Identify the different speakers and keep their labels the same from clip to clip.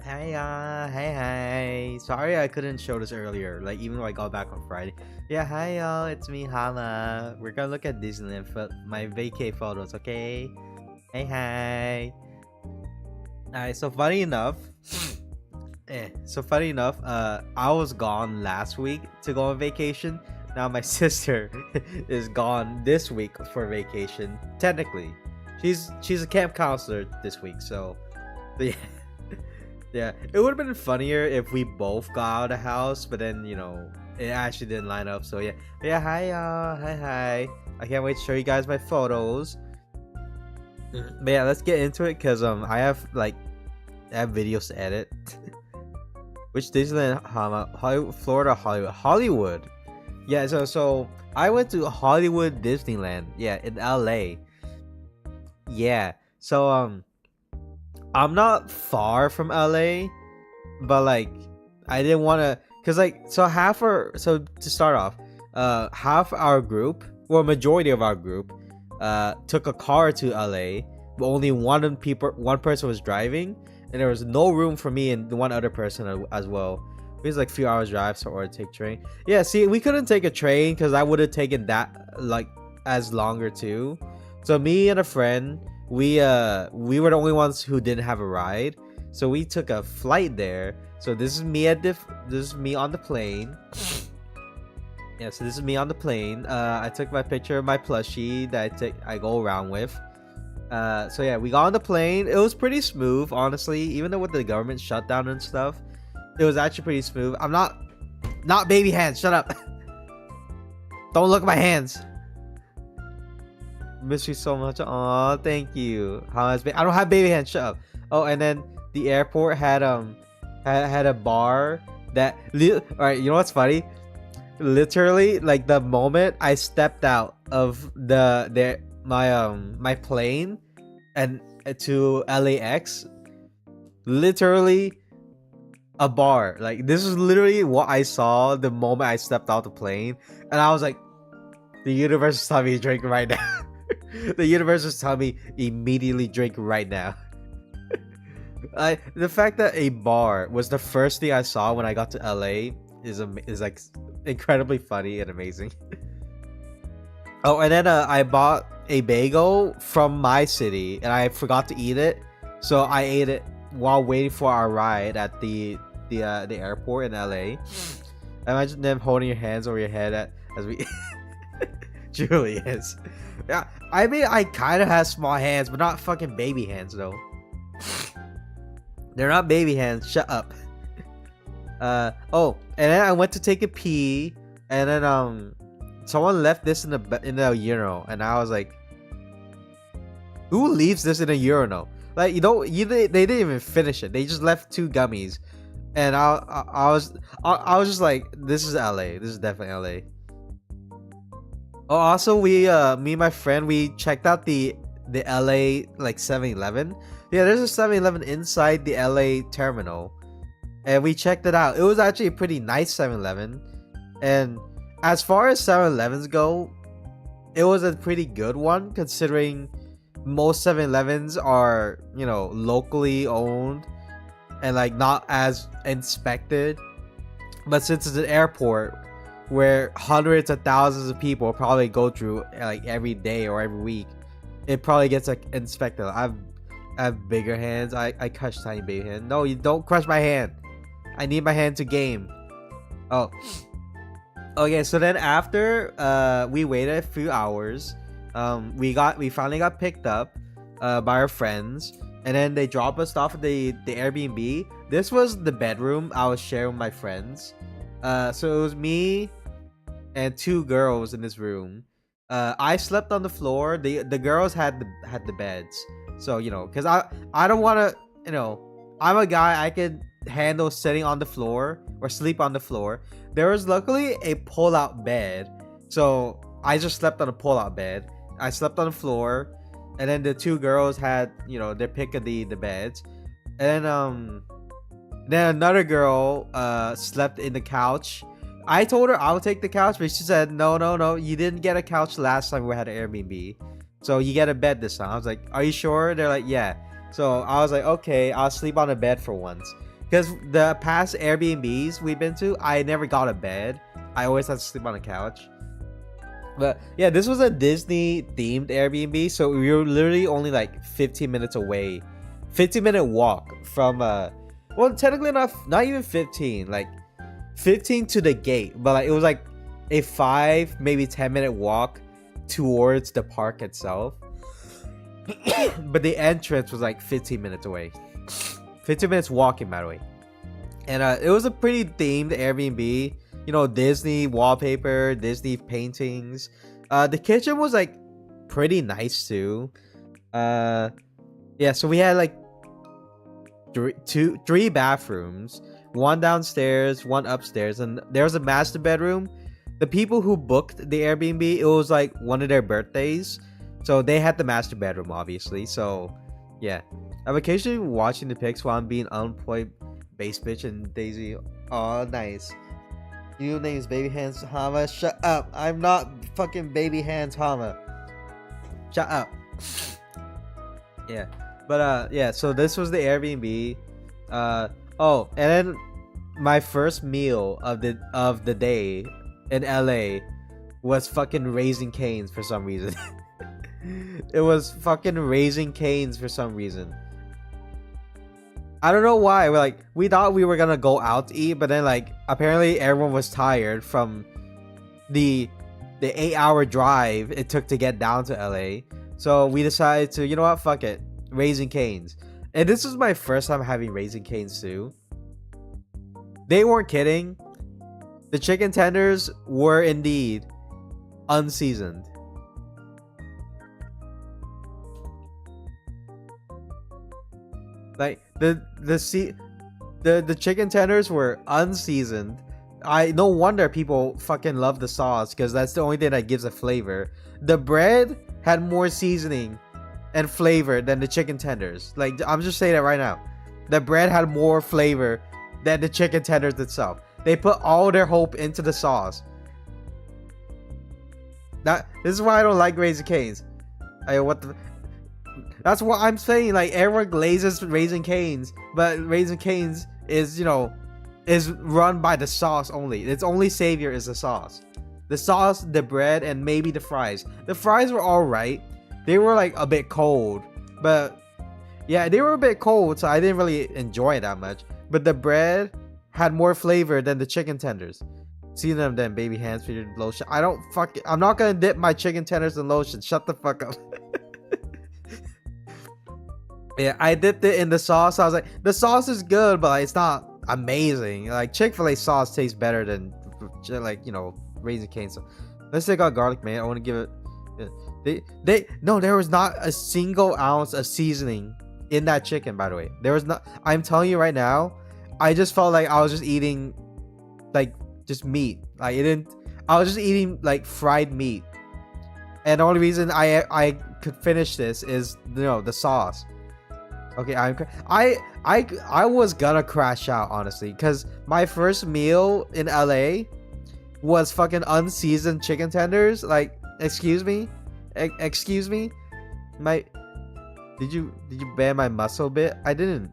Speaker 1: Hey. Sorry I couldn't show this earlier. Like even though I got back on Friday. Yeah, hi y'all. It's me, Hama. We're gonna look at Disneyland for my vacay photos. Okay. Hey. Alright. So funny enough. I was gone last week to go on vacation. Now my sister is gone this week for vacation. Technically, she's a camp counselor this week. So, yeah. Yeah, it would have been funnier if we both got out of the house, but then it actually didn't line up. So yeah. Hi y'all, hi. I can't wait to show you guys my photos. But yeah, let's get into it because I have videos to edit. Which Disneyland, Florida, Hollywood. Yeah, so I went to Hollywood Disneyland. Yeah, in LA. Yeah, so I'm not far from LA, but I didn't want to, cause so to start off, half our group, or majority of our group, took a car to LA, but only one person was driving, and there was no room for me and one other person as well. It was a few hours drive, or take train. Yeah, see, we couldn't take a train because I would have taken that as longer too. So me and a friend, we were the only ones who didn't have a ride, so we took a flight there. So this is me on the plane. Yeah, so this is me on the plane. I took my picture of my plushie that I go around with. So yeah, we got on the plane. It was pretty smooth, honestly, even though with the government shutdown and stuff. It was actually pretty smooth. I'm not baby hands. Shut up. Don't look at my hands. Miss you so much. Aw, thank you. I don't have baby hands. Shut up. Oh, and then the airport had a bar that. All right, you know what's funny? Literally, the moment I stepped out of my plane and to LAX, literally a bar. This is literally what I saw the moment I stepped out the plane, and I was like, the universe is telling me to drink right now. The universe is telling me immediately drink right now. The fact that a bar was the first thing I saw when I got to LA is incredibly funny and amazing. Oh, and then I bought a bagel from my city and I forgot to eat it, so I ate it while waiting for our ride at the airport in LA. Imagine them holding your hands over your head as we. Truly is. Yeah, I mean, I kind of have small hands, but not fucking baby hands though. They're not baby hands. Shut up. Oh, and then I went to take a pee, and then someone left this in the urinal, and I was like, who leaves this in a urinal? They didn't even finish it. They just left 2 gummies, and I was just like, this is LA. This is definitely LA. Oh, also me and my friend, we checked out the LA 7-Eleven. Yeah, there's a 7-Eleven inside the LA terminal, and we checked it out. It was actually a pretty nice 7-Eleven, and as far as 7-Elevens go, it was a pretty good one considering most 7-Elevens are locally owned and not as inspected. But since it's an airport where hundreds of thousands of people probably go through every day or every week, it probably gets inspected. I have bigger hands. I crush tiny baby hand. No, you don't crush my hand. I need my hand to game. Oh, okay. So then after we waited a few hours, we finally got picked up by our friends, and then they dropped us off at the Airbnb. This was the bedroom I was sharing with my friends. So it was me and 2 girls in this room. I slept on the floor. The girls had the beds. So because I don't want to. I'm a guy. I could handle sitting on the floor or sleep on the floor. There was luckily a pull-out bed, so I just slept on a pull-out bed. I slept on the floor, and then the 2 girls had their pick of the beds, and then another girl slept in the couch. I told her I'll take the couch, but she said no, you didn't get a couch last time we had an Airbnb, so you get a bed this time. I was like, are you sure? They're like, yeah. So I was like, okay, I'll sleep on a bed for once. Because the past Airbnbs we've been to, I never got a bed. I always had to sleep on the couch. But yeah, this was a Disney themed Airbnb, so we were literally only like 15 minutes away. 15-minute walk from well, technically not even 15, like 15 to the gate, but like it was like a 5 maybe 10-minute walk towards the park itself. But the entrance was like 15 minutes away. 15 minutes walking, by the way. And it was a pretty themed Airbnb. You know, Disney wallpaper, Disney paintings. The kitchen was like pretty nice too. Yeah, so we had like three bathrooms, one downstairs, one upstairs, and there was a master bedroom. The people who booked the Airbnb, it was like one of their birthdays, so they had the master bedroom, obviously. So yeah, I'm occasionally watching the pics while I'm being unemployed base bitch and Daisy. Oh, nice. Your name is Baby Hands Hama. Shut up. I'm not fucking Baby Hands Hama. Shut up. Yeah. But yeah, so this was the Airbnb. Oh, and then my first meal of the day in LA was fucking Raising Cane's for some reason. It was fucking Raising Cane's for some reason. I don't know why. We thought we were gonna go out to eat, but then like apparently everyone was tired from the 8-hour drive it took to get down to LA. So we decided to, you know what, fuck it, Raising Cane's. And this was my first time having Raising Cane's too. They weren't kidding. The chicken tenders were indeed unseasoned. Like the chicken tenders were unseasoned. No wonder people fucking love the sauce, because that's the only thing that gives a flavor. The bread had more seasoning and flavor than the chicken tenders. Like, I'm just saying that right now. The bread had more flavor than the chicken tenders itself. They put all their hope into the sauce. This is why I don't like Raising Cane's. That's what I'm saying. Like, everyone glazes Raising Cane's, but Raising Cane's is, you know, is run by the sauce only. Its only savior is the sauce. The sauce, the bread, and maybe the fries. The fries were alright. They were like a bit cold, but yeah, they were a bit cold, so I didn't really enjoy it that much. But the bread had more flavor than the chicken tenders. See them then, Baby Hands, for your lotion. I'm not gonna dip my chicken tenders in lotion. Shut the fuck up. Yeah, I dipped it in the sauce. I was like, the sauce is good, but like, it's not amazing. Like, Chick-fil-A sauce tastes better than, like, you know, Raising Cane. So let's take out garlic, man. I want to give it. No, there was not a single ounce of seasoning in that chicken, by the way. There was not. I'm telling you right now, I just felt like I was just eating like just meat. Like, I was just eating like fried meat. And the only reason I could finish this is, you know, the sauce. Okay, I was gonna crash out, honestly, because my first meal in LA was fucking unseasoned chicken tenders. Like, excuse me, excuse me, did you ban my muscle bit? I didn't.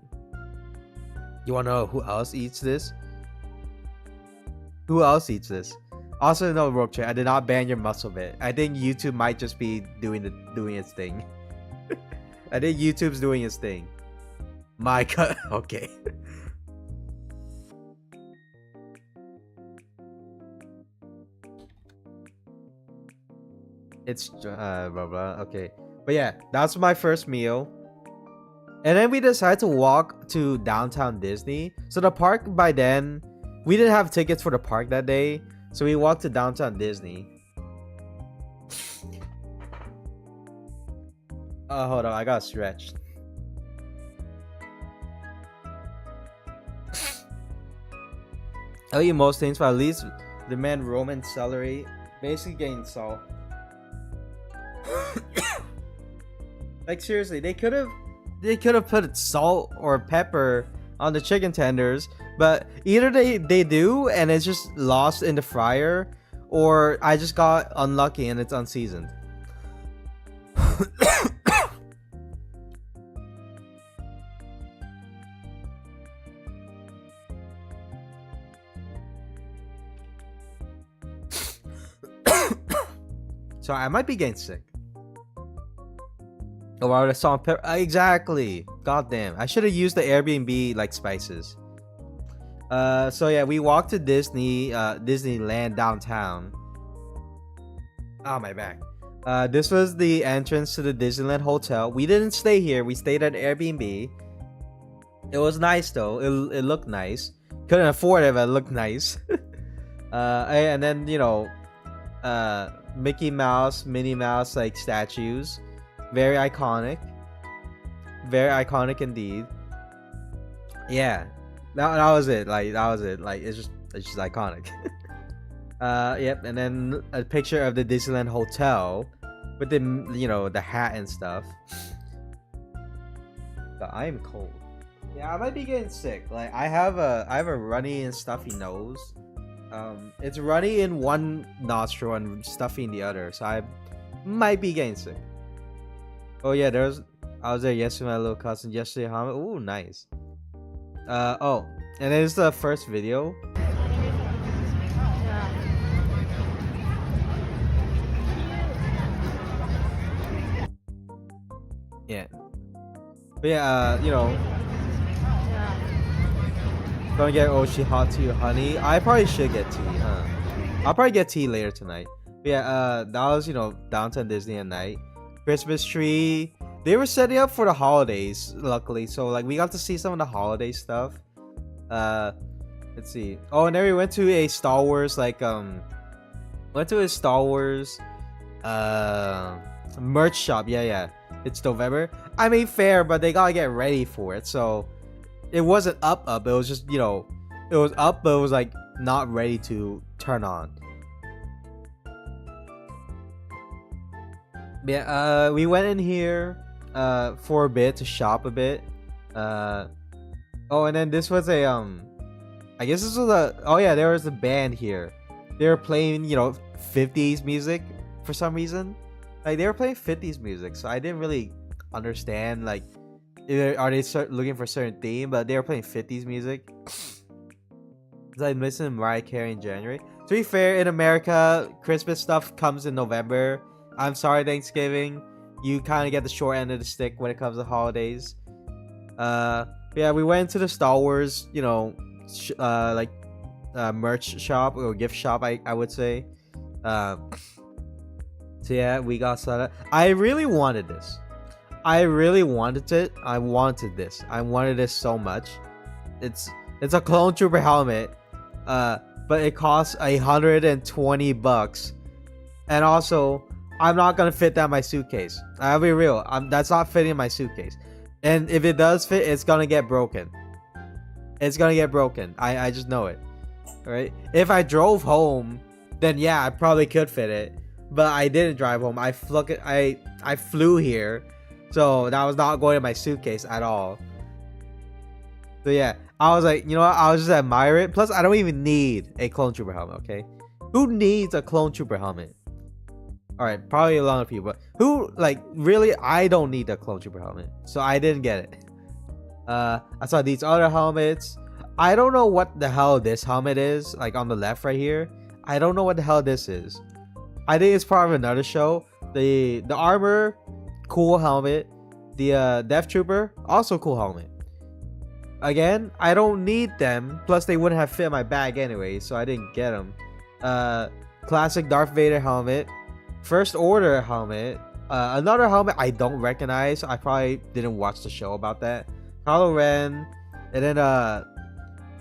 Speaker 1: You wanna know who else eats this? Who else eats this? Also, no, Roche, I did not ban your muscle bit. I think YouTube might just be doing its thing. I think YouTube's doing its thing. My god. Okay. It's blah blah. Okay, but yeah, that's my first meal. And then we decided to walk to downtown Disney. So the park, by then, we didn't have tickets for the park that day, so we walked to downtown Disney. Hold on, I got stretched. I'll eat most things, but at least demand Roman celery. Basically getting salt. Like, seriously, they could have put salt or pepper on the chicken tenders, but either they do and it's just lost in the fryer, or I just got unlucky and it's unseasoned. so I might be getting sick. Oh, wow, the salt and pepper. Exactly. God damn. I should have used the Airbnb like spices. So yeah, we walked to Disneyland downtown. Oh, my back. This was the entrance to the Disneyland Hotel. We didn't stay here. We stayed at Airbnb. It was nice though. It looked nice. Couldn't afford it, but it looked nice. And then Mickey Mouse, Minnie Mouse like statues. Very iconic. Very iconic indeed. Yeah. That was it. Like it's just iconic. Yep, and then a picture of the Disneyland Hotel with the the hat and stuff. But I am cold. Yeah, I might be getting sick. Like I have a runny and stuffy nose. It's runny in one nostril and stuffy in the other, so I might be getting sick. Oh yeah, I was there yesterday with my little cousin yesterday. Ooh, nice. Oh, and this is the first video. Yeah. But yeah, gonna get Oshi hot tea or honey. I probably should get tea, huh? I'll probably get tea later tonight. But yeah, that was, downtown Disney at night. Christmas tree. They were setting up for the holidays, luckily. So, like, we got to see some of the holiday stuff. Let's see. Oh, and then we went to a Star Wars, merch shop. Yeah. It's November. I mean, fair, but they gotta get ready for it. So, it wasn't up. It was just, it was up, but it was, like, not ready to turn on. Yeah, we went in here for a bit to shop a bit. Oh, and then this was a I guess this was there was a band here. They were playing 50s music for some reason. Like they were playing 50s music, so I didn't really understand like are they looking for a certain theme, but they were playing 50s music. It's like listening to Mariah Carey in January. To be fair, in America, Christmas stuff comes in November. I'm sorry, Thanksgiving. You kind of get the short end of the stick when it comes to holidays. Yeah, we went to the Star Wars, merch shop or gift shop, I would say. So yeah, we got started. I really wanted this. I really wanted it. I wanted this. I wanted this so much. It's a Clone Trooper helmet, but it costs $120, and also I'm not gonna fit that in my suitcase. I'll be real. That's not fitting in my suitcase. And if it does fit, it's gonna get broken. It's gonna get broken. I just know it. Alright? If I drove home, then yeah, I probably could fit it. But I didn't drive home. I flew here. So that was not going in my suitcase at all. So yeah, I was like, you know what? I'll just admire it. Plus, I don't even need a Clone Trooper helmet, okay? Who needs a Clone Trooper helmet? Alright, probably a lot of people. But who, really, I don't need a Clone Trooper helmet. So I didn't get it. I saw these other helmets. I don't know what the hell this helmet is. Like on the left right here. I don't know what the hell this is. I think it's part of another show. The armor, cool helmet. The Death Trooper, also cool helmet. Again, I don't need them. Plus, they wouldn't have fit in my bag anyway, so I didn't get them. Classic Darth Vader helmet. First Order helmet. Another helmet I don't recognize. I probably didn't watch the show about that. Kylo Ren. And then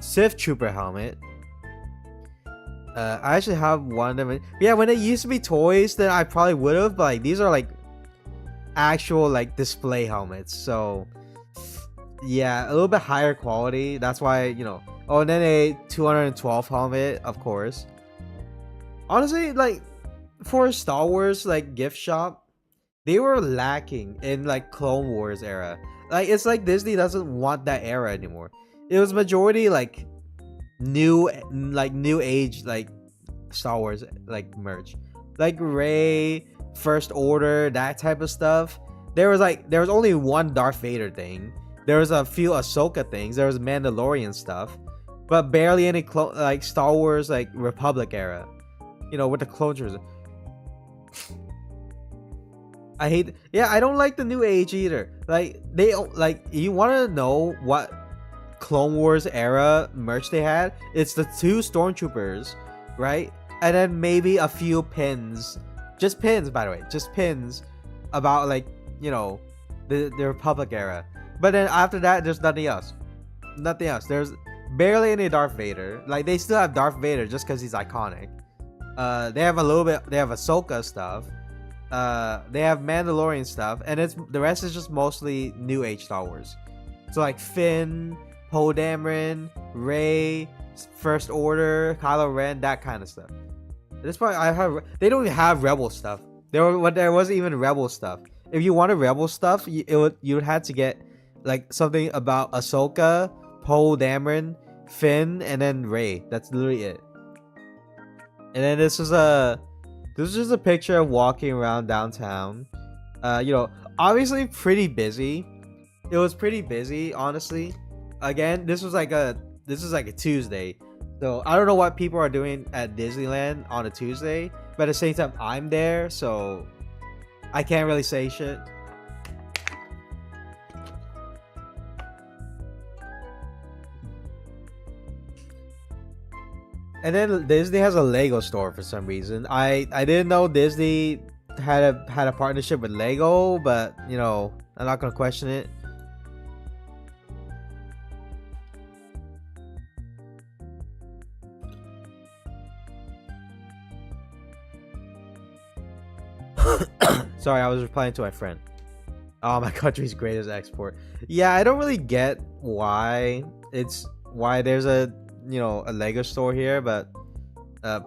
Speaker 1: Sith Trooper helmet. I actually have one of them. Yeah, when it used to be toys, then I probably would have. But these are actual display helmets. So yeah, a little bit higher quality. That's why Oh, and then a 212 helmet, of course. Honestly, for a Star Wars gift shop, they were lacking in Clone Wars era. It's like Disney doesn't want that era anymore. It was majority new age Star Wars merch, Rey, First Order, that type of stuff. There was only one Darth Vader thing. There was a few Ahsoka things. There was Mandalorian stuff, but barely any Star Wars Republic era. With the clone troopers. I hate. Yeah, I don't like the new age either. Like they like you want to know what Clone Wars era merch they had? It's the two stormtroopers, right? And then maybe a few pins, just pins, by the way, just pins about like the Republic era. But then after that, there's nothing else. Nothing else. There's barely any Darth Vader. Like they still have Darth Vader just because he's iconic. They have a little bit. They have Ahsoka stuff. They have Mandalorian stuff, and it's the rest is just mostly New Age Star Wars. So like Finn, Poe Dameron, Rey, First Order, Kylo Ren, that kind of stuff. At this point, they don't even have Rebel stuff. There wasn't even Rebel stuff. If you wanted Rebel stuff, you would have to get like something about Ahsoka, Poe Dameron, Finn, and then Rey. That's literally it. And then this is just a picture of walking around downtown. Obviously pretty busy. It was pretty busy, honestly. Again, this is like a Tuesday. So I don't know what people are doing at Disneyland on a Tuesday, but at the same time I'm there, so I can't really say shit. And then Disney has a Lego store for some reason. I didn't know Disney had a partnership with Lego, but I'm not gonna question it. Sorry, I was replying to my friend. Oh, my country's greatest export. Yeah, I don't really get why there's a Lego store here, but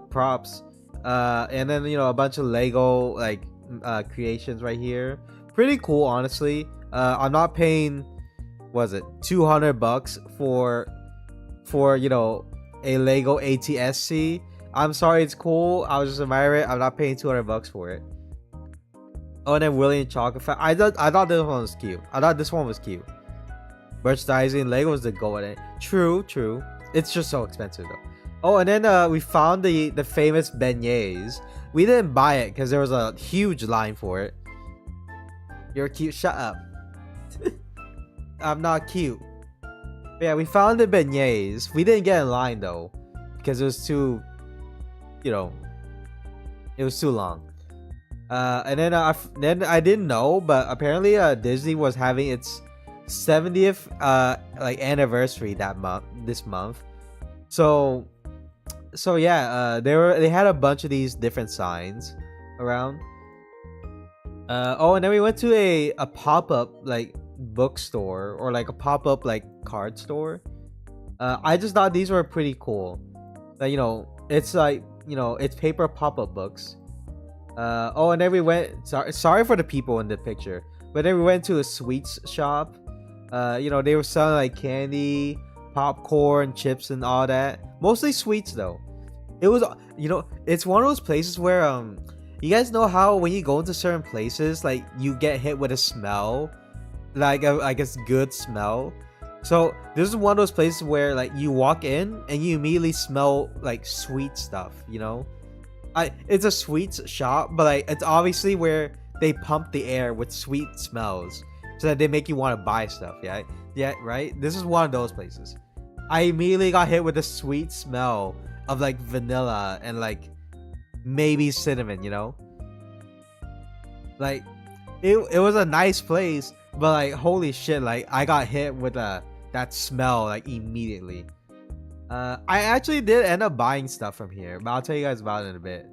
Speaker 1: props. And then a bunch of Lego like creations right here. Pretty cool, honestly. I'm not paying, was it $200 for a Lego ATSC. I'm sorry, it's cool. I was just admiring it. I'm not paying $200 for it. Oh, and then William Chocolate I thought this one was cute. I thought this one was cute. Merchandising Lego was the goal in it. True. It's just so expensive though. Oh, and then we found the famous beignets. We didn't buy it because there was a huge line for it. You're cute. Shut up. I'm not cute. But yeah, we found the beignets. We didn't get in line though because it was too, it was too long. And then I didn't know, but apparently Disney was having its 70th like anniversary this month. So yeah, they had a bunch of these different signs around. Oh, and then we went to a pop-up like bookstore or like a pop-up like card store. I just thought these were pretty cool. Like, it's like, it's paper pop-up books. Oh, and then we went. Sorry for the people in the picture, but then we went to a sweets shop. They were selling like candy, popcorn, chips, and all that. Mostly sweets though. It was, it's one of those places where you guys know how when you go into certain places, like you get hit with a smell, like a good smell. So this is one of those places where like you walk in and you immediately smell like sweet stuff. It's a sweets shop, but like it's obviously where they pump the air with sweet smells so that they make you want to buy stuff. Yeah, right. This is one of those places. I immediately got hit with a sweet smell of like vanilla and like maybe cinnamon. Like it was a nice place, but like holy shit, like I got hit with that smell like immediately. I actually did end up buying stuff from here, but I'll tell you guys about it in a bit.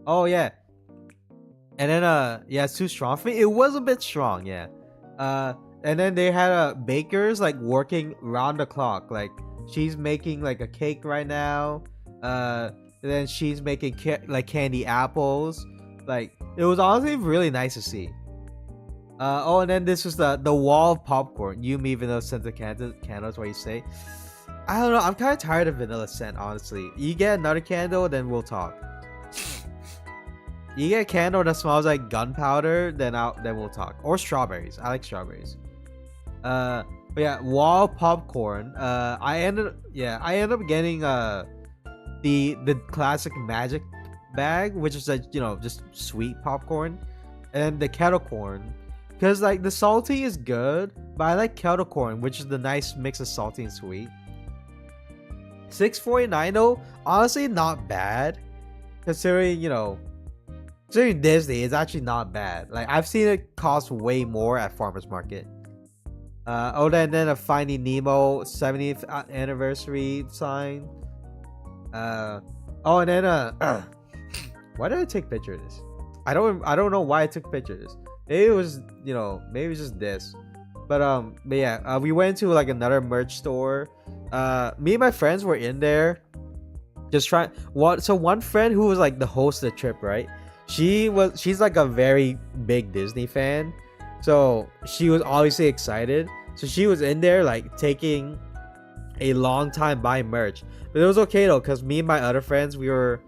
Speaker 1: Oh yeah. And then yeah, it's too strong for me. It was a bit strong, yeah. And then they had bakers like working round the clock. Like she's making like a cake right now. And then she's making like candy apples. Like it was honestly really nice to see. Oh, and then this was the wall of popcorn. You, me, vanilla scented candles. What you say? I don't know. I'm kind of tired of vanilla scent, honestly. You get another candle, then we'll talk. You get a candle that smells like gunpowder, then we'll talk. Or strawberries. I like strawberries. But yeah, wall popcorn. I ended up getting the classic magic bag, which is like just sweet popcorn. and then the kettle corn, because like the salty is good, but I like kettle corn, which is the nice mix of salty and sweet. $6.49 though, honestly not bad, considering considering Disney, it's actually not bad. Like I've seen it cost way more at farmers market. Then a Finding Nemo 70th anniversary sign. And then why did I take a picture of this? I don't know why I took pictures. Maybe it was maybe it's just this. But yeah, we went to like another merch store. Me and my friends were in there just trying so one friend who was like the host of the trip, right? She's like a very big Disney fan. So she was obviously excited. So she was in there like taking a long time buying merch. But it was okay though, because me and my other friends, we were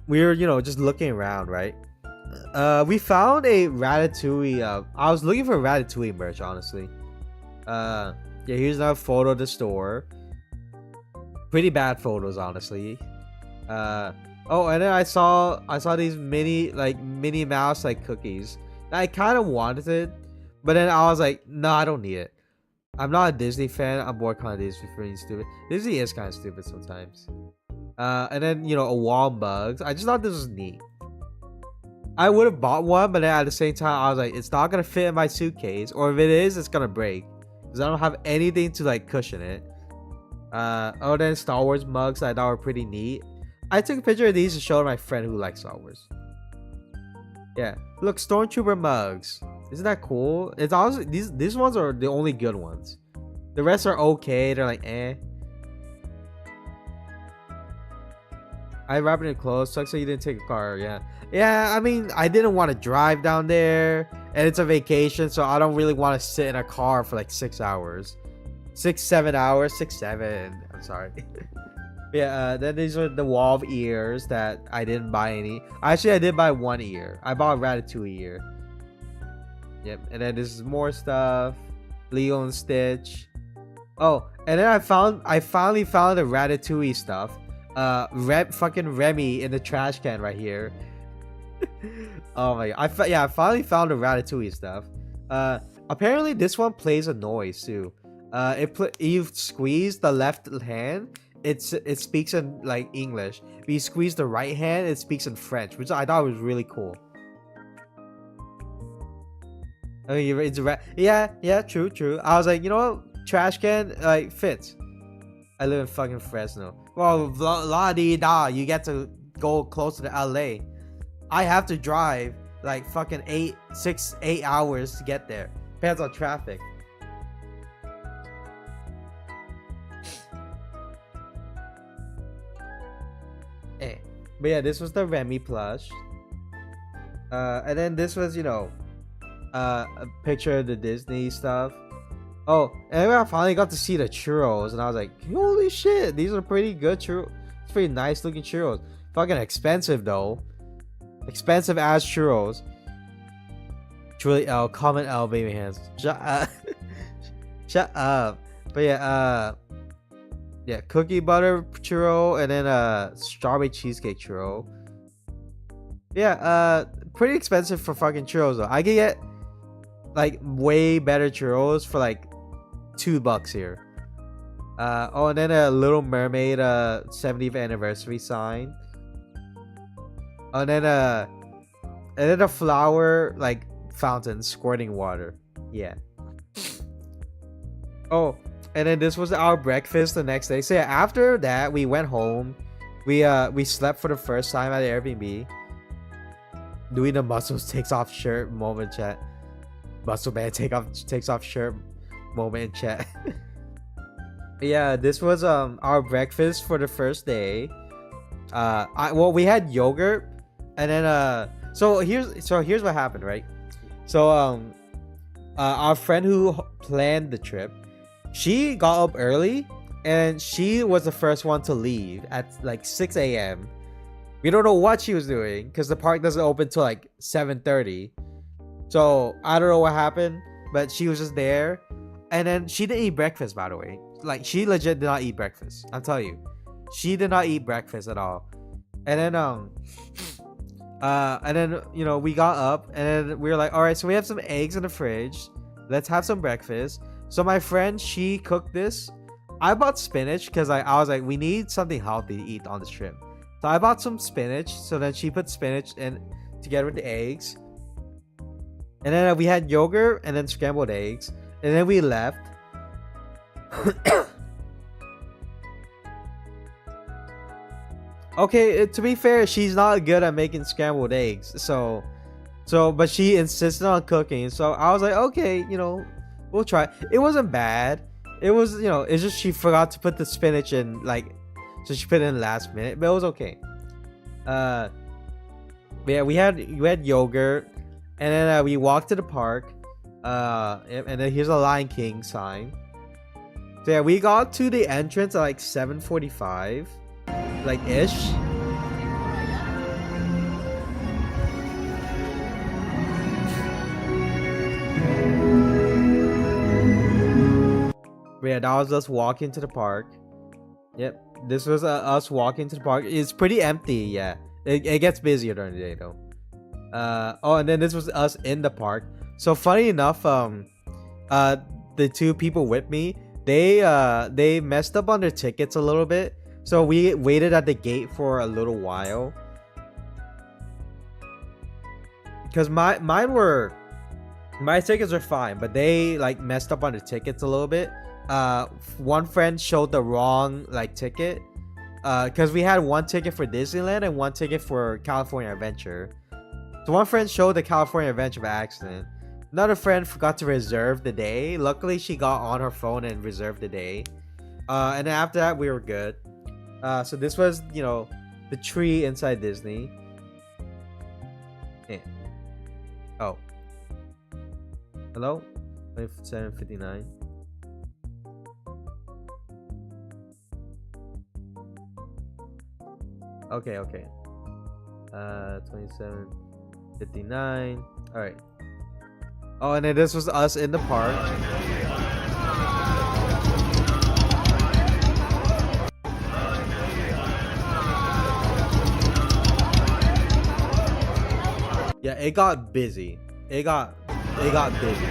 Speaker 1: just looking around, right? We found a Ratatouille. I was looking for Ratatouille merch, honestly. Yeah, here's another photo of the store. Pretty bad photos, honestly. And then I saw these Minnie Mouse like cookies. I kind of wanted it, but then I was like, no, I don't need it. I'm not a Disney fan. I'm more kind of Disney for being stupid. Disney is kind of stupid sometimes. And then a wall mugs. I just thought this was neat. I would have bought one, but then at the same time, I was like, it's not gonna fit in my suitcase, or if it is, it's gonna break because I don't have anything to like cushion it. Then Star Wars mugs I thought were pretty neat. I took a picture of these to show my friend who likes Star Wars. Yeah, look, Stormtrooper mugs. Isn't that cool? It's honestly these ones are the only good ones. The rest are okay. They're like eh. I wrapped it in clothes. Sucks that you didn't take a car. Yeah. I mean, I didn't want to drive down there, and it's a vacation, so I don't really want to sit in a car for like 6 hours, 7 hours, 7. I'm sorry. Yeah, then these are the wall of ears that I didn't buy any. Actually, I did buy one ear. I bought a Ratatouille ear. Yep, and then this is more stuff. Leo and Stitch. Oh, and then I finally found the Ratatouille stuff. Fucking Remy in the trash can right here. Oh my god. I finally found the Ratatouille stuff. Apparently this one plays a noise too. You squeeze the left hand, it speaks in like English. If you squeeze the right hand, it speaks in French, which I thought was really cool. I mean, it's yeah, true. I was like, you know what, trash can like fits. I live in fucking Fresno. Well, la-di-da, you get to go closer to LA. I have to drive like fucking 8 hours to get there. Depends on traffic. But yeah, this was the Remy plush. And then this was, a picture of the Disney stuff. Oh, and I finally got to see the churros, and I was like, holy shit, these are pretty good churros. It's pretty nice looking churros. Fucking expensive though. Expensive ass churros. Truly L, comment L, baby hands. Shut up. Shut up. But yeah, cookie butter churro, and then strawberry cheesecake churro. Yeah, pretty expensive for fucking churros though. I could get like way better churros for like $2 here. And then a Little Mermaid 70th anniversary sign. And then a flower like fountain squirting water. Yeah. Oh, and then this was our breakfast the next day. So yeah, after that we went home. We slept for the first time at the Airbnb. Doing the muscles takes off shirt moment chat. Muscle man takes off shirt moment in chat. Yeah, this was our breakfast for the first day. We had yogurt, and then so here's what happened, right? So our friend who planned the trip, she got up early, and she was the first one to leave at like 6 a.m. We don't know what she was doing because the park doesn't open till like 7:30. So I don't know what happened, but she was just there, and then she didn't eat breakfast. By the way, like she legit did not eat breakfast. I'll tell you, she did not eat breakfast at all. And then And then, you know, we got up and then we were like, all right, so we have some eggs in the fridge. Let's have some breakfast. So my friend, she cooked this. I bought spinach because I was like, we need something healthy to eat on this trip. So I bought some spinach. So then she put spinach in together with the eggs. And then we had yogurt and then scrambled eggs. And then we left. Okay, to be fair, she's not good at making scrambled eggs. But she insisted on cooking. So I was like, okay, you know, we'll try. It wasn't bad. It was, you know, it's just she forgot to put the spinach in, like, so she put it in last minute. But it was okay. But yeah, we had yogurt. And then we walked to the park. And then here's a Lion King sign. So yeah, we got to the entrance at like 7:45. Like ish. But yeah, that was us walking to the park. Yep, this was us walking to the park. It's pretty empty. Yeah, it gets busier during the day though. Oh, and then this was us in the park. So funny enough, the two people with me, they messed up on their tickets a little bit. So we waited at the gate for a little while. Because my tickets are fine, but they like messed up on the tickets a little bit. One friend showed the wrong like ticket. Because we had one ticket for Disneyland and one ticket for California Adventure. So one friend showed the California Adventure by accident. Another friend forgot to reserve the day. Luckily, she got on her phone and reserved the day. And then after that, we were good. So this was, you know, the tree inside Disney. Yeah. Oh. Hello? 7:59. Okay. 27:59. Alright. Oh, and then this was us in the park. Yeah, it got busy. It got busy.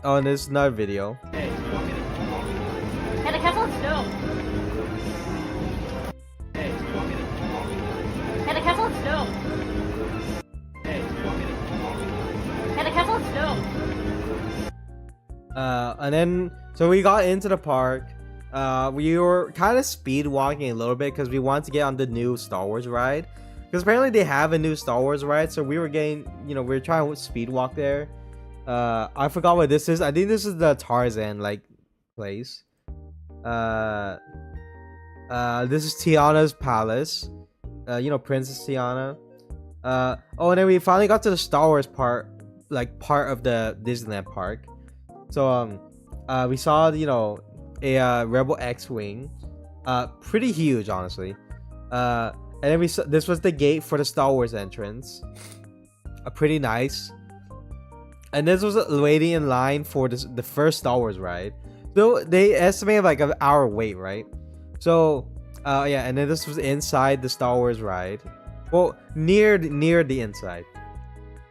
Speaker 1: Oh, and there's another video.
Speaker 2: Hey, the castle is snow. Hey, the castle is snow. Hey, the castle is snow.
Speaker 1: And then so we got into the park. We were kind of speed walking a little bit because we wanted to get on the new Star Wars ride. Because apparently they have a new Star Wars ride, so we were getting, you know, we were trying to speed walk there. I forgot what this is. I think this is the Tarzan like place. This is Tiana's palace. You know, Princess Tiana. Oh, and then we finally got to the Star Wars part of the Disneyland park. So we saw, you know, a Rebel X-wing, pretty huge, honestly. And then we saw this was the gate for the Star Wars entrance, pretty nice. And this was waiting in line for the first Star Wars ride. So they estimated like an hour wait, right? So yeah, and then this was inside the Star Wars ride. Well, near the inside.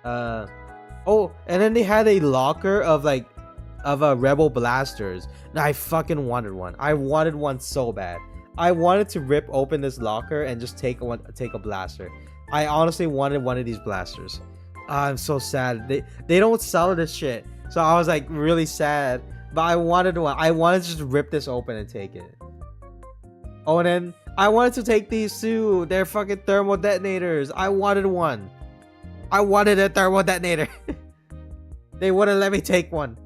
Speaker 1: Oh, and then they had a locker of Rebel blasters. And I fucking wanted one. I wanted one so bad. I wanted to rip open this locker and just take a blaster. I honestly wanted one of these blasters. I'm so sad. They don't sell this shit. So I was like really sad. But I wanted one. I wanted to just rip this open and take it. Oh, and then I wanted to take these too. They're fucking thermal detonators. I wanted one. I wanted a thermal detonator. They wouldn't let me take one.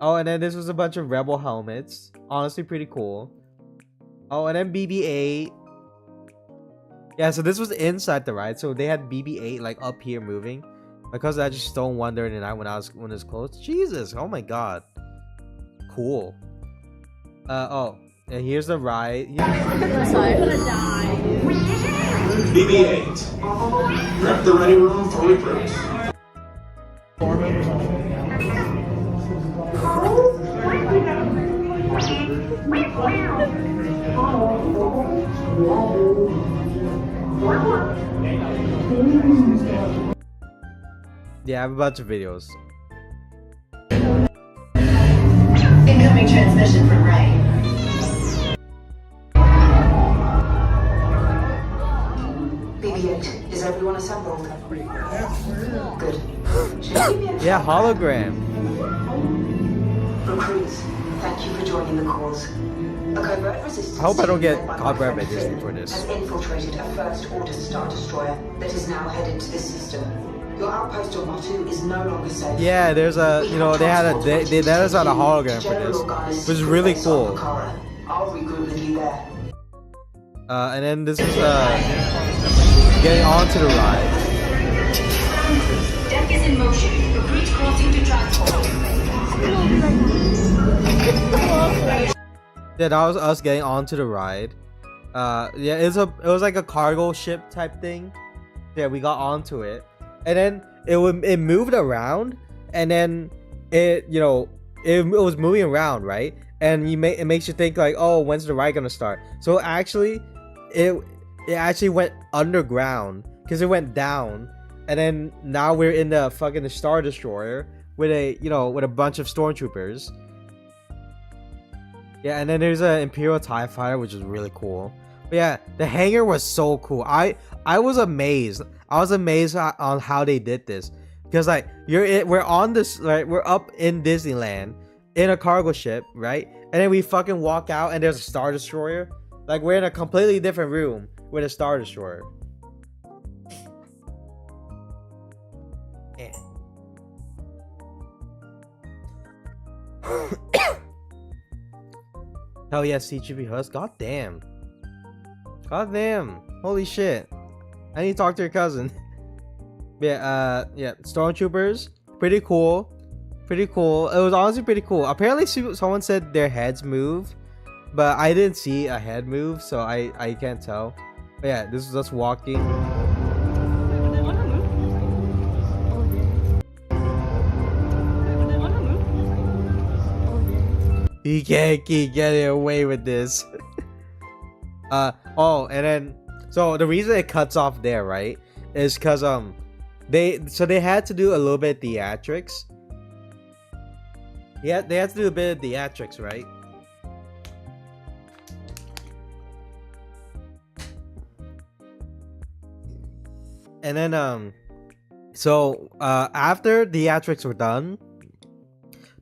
Speaker 1: Oh, and then this was a bunch of Rebel helmets. Honestly, pretty cool. Oh, and then BB-8. Yeah, so this was inside the ride. So they had BB-8 like up here moving. Because I just stole one during the night when it was closed. Jesus, oh my god. Cool. Oh, and here's the ride.
Speaker 2: I'm gonna die.
Speaker 3: BB-8. Prep the ready room for recruits.
Speaker 1: Yeah, I have a bunch of videos.
Speaker 4: Incoming transmission from Ray. BB-8, is everyone assembled? Good.
Speaker 1: Yeah, hologram.
Speaker 4: Recruits, thank you for joining the cause. A covert resistance
Speaker 1: I hope I don't get
Speaker 4: team led by
Speaker 1: copyright by
Speaker 4: my friend
Speaker 1: Disney
Speaker 4: Finn
Speaker 1: for this.
Speaker 4: has infiltrated a First Order Star Destroyer that is now headed to this system. Your outpost on Matu is no longer safe.
Speaker 1: Yeah, there's a, you know, they let us out a hologram for this, which is really cool.
Speaker 4: I'll regroup with you there.
Speaker 1: And then this is getting onto the ride.
Speaker 4: Deck is in motion. Recruits crossing to transport.
Speaker 1: Yeah, that was us getting onto the ride. Yeah, it was like a cargo ship type thing. Yeah, we got onto it, and then it moved around, and then it was moving around, right? And it makes you think like, oh, when's the ride gonna start? So actually, it actually went underground because it went down, and then now we're in the fucking Star Destroyer with a bunch of stormtroopers. Yeah, and then there's an Imperial TIE Fighter, which is really cool. But yeah, the hangar was so cool. I was amazed. I was amazed on how they did this, because like we're on this, like we're up in Disneyland in a cargo ship, right? And then we fucking walk out and there's a Star Destroyer. Like we're in a completely different room with a Star Destroyer. Yeah. Hell yeah, CGP Hus. God damn. God damn. Holy shit. I need to talk to your cousin. Yeah, Stormtroopers. Pretty cool. Pretty cool. It was honestly pretty cool. Apparently someone said their heads move, but I didn't see a head move, so I can't tell. But yeah, this is us walking. You can't keep getting away with this. Oh, and then so the reason it cuts off there, right, is because they had to do a little bit of theatrics. Yeah, they had to do a bit of theatrics, right? And then so after theatrics were done,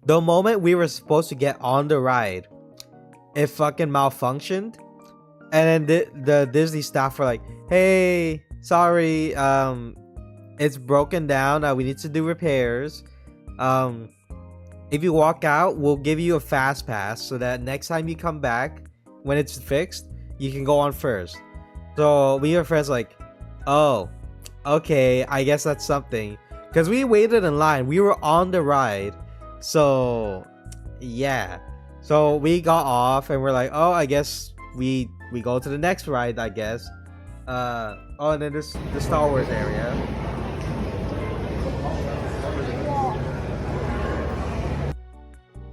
Speaker 1: the moment we were supposed to get on the ride, it fucking malfunctioned. And then the Disney staff were like, hey, sorry, it's broken down, we need to do repairs. If you walk out, we'll give you a fast pass so that next time you come back, when it's fixed, you can go on first. So we were friends like, oh, okay, I guess that's something, because we waited in line, we were on the ride. So yeah, so we got off and we're like, oh, I guess we go to the next ride, I guess. Oh, and then this the Star Wars area.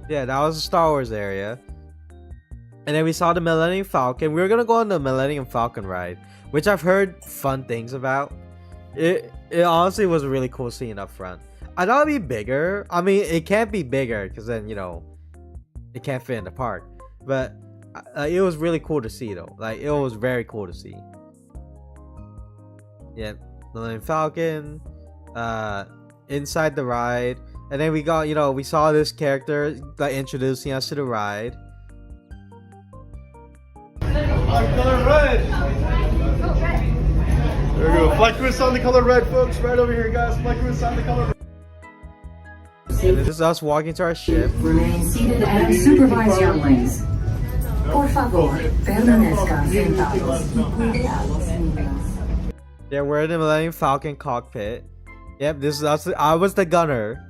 Speaker 1: Yeah, that was the Star Wars area. And then we saw the Millennium Falcon. We were gonna go on the Millennium Falcon ride, which I've heard fun things about. It honestly was really cool seeing up front. I thought it'd be bigger. I mean, it can't be bigger because then, you know, it can't fit in the park. But it was really cool to see though. Like, it was very cool to see. Yeah, Millennium Falcon, inside the ride, and then we got, you know, we saw this character like introducing us to the ride.
Speaker 5: Color red. There we go. Flight crew is on the color red, folks. Right over here, guys. Flight crew is on the color red.
Speaker 1: And this is us walking to our ship.
Speaker 6: Remain seated and supervise younglings. Por favor, permanezca sentados.
Speaker 1: Yeah, we're in the Millennium Falcon cockpit. Yep, this is us. I was the gunner.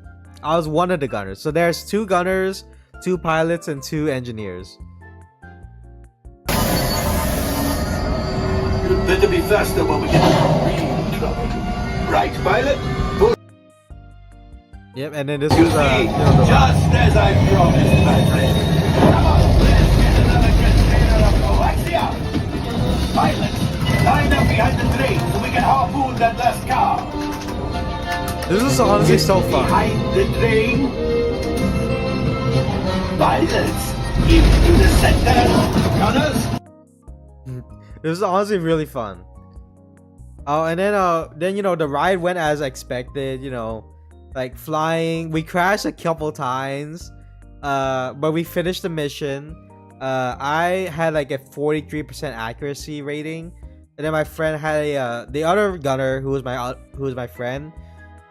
Speaker 1: I was one of the gunners. So there's 2 gunners, 2 pilots, and 2 engineers.
Speaker 3: You'd better be faster when we get in real trouble. Right, pilot?
Speaker 1: Yep, and then this
Speaker 3: You
Speaker 1: was
Speaker 3: see,
Speaker 1: you know,
Speaker 3: just as I promised, my friend. Come on, let's get to the that last car.
Speaker 1: This was honestly so fun.
Speaker 3: Behind the train. Pilots, into the center. Gunners.
Speaker 1: This was honestly really fun. Oh, and then you know the ride went as expected. You know, like flying. We crashed a couple times, but we finished the mission. I had like a 43% accuracy rating, and then my friend had a the other gunner who was my friend.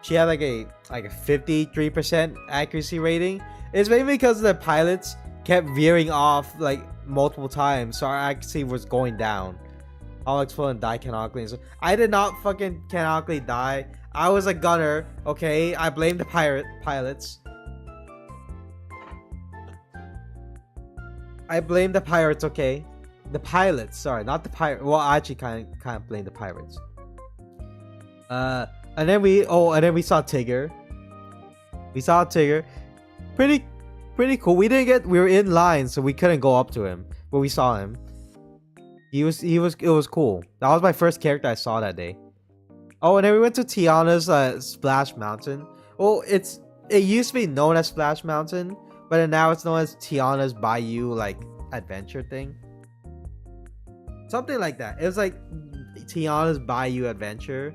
Speaker 1: She had like a 53% accuracy rating. It's mainly because the pilots kept veering off like multiple times, so our accuracy was going down. I'll explode and die canonically. So I did not fucking canonically die. I was a gunner, okay? I blame the pilots. I blame the pirates, okay? The pilots, sorry, not the pirate. Well, I actually kind of blame the pirates. And then we saw Tigger. We saw Tigger. Pretty cool. We were in line, so we couldn't go up to him, but we saw him. It was cool. That was my first character I saw that day. Oh, and then we went to Tiana's Splash Mountain. Well, it used to be known as Splash Mountain, but then now it's known as Tiana's Bayou like adventure thing. Something like that. It was like Tiana's Bayou Adventure.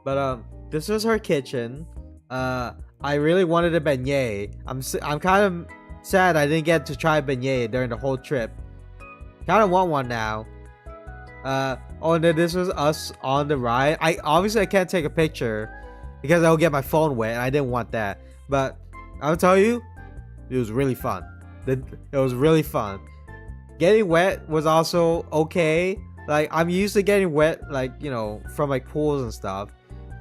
Speaker 1: But this was her kitchen. I really wanted a beignet. I'm kind of sad I didn't get to try beignet during the whole trip. Kind of want one now. Oh, and then this was us on the ride. I can't take a picture because I'll get my phone wet, and I didn't want that. But I'll tell you, it was really fun. It was really fun. Getting wet was also okay. Like, I'm used to getting wet, like, you know, from like pools and stuff.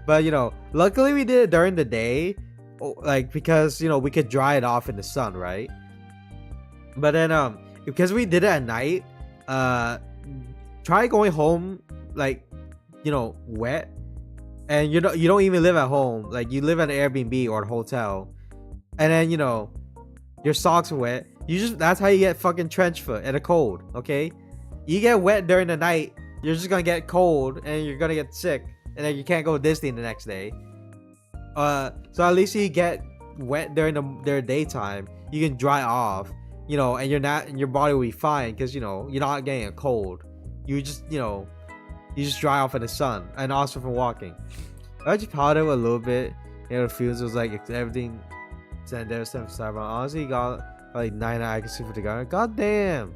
Speaker 1: But, you know, luckily we did it during the day, like, because, you know, we could dry it off in the sun, right? But then because we did it at night, try going home like, you know, wet, and you don't even live at home, like you live at an Airbnb or a hotel, and then, you know, your socks are wet. That's how you get fucking trench foot and a cold. Okay, you get wet during the night, you're just gonna get cold and you're gonna get sick, and then you can't go to Disney the next day. So at least you get wet during their daytime, you can dry off, you know, and your body will be fine because, you know, you're not getting a cold. You just, you know, you just dry off in the sun, and also from walking. I actually powdered a little bit. You know, the fuse was like everything. And there's 7 honestly got like 9 accuracy for the gunner. God damn,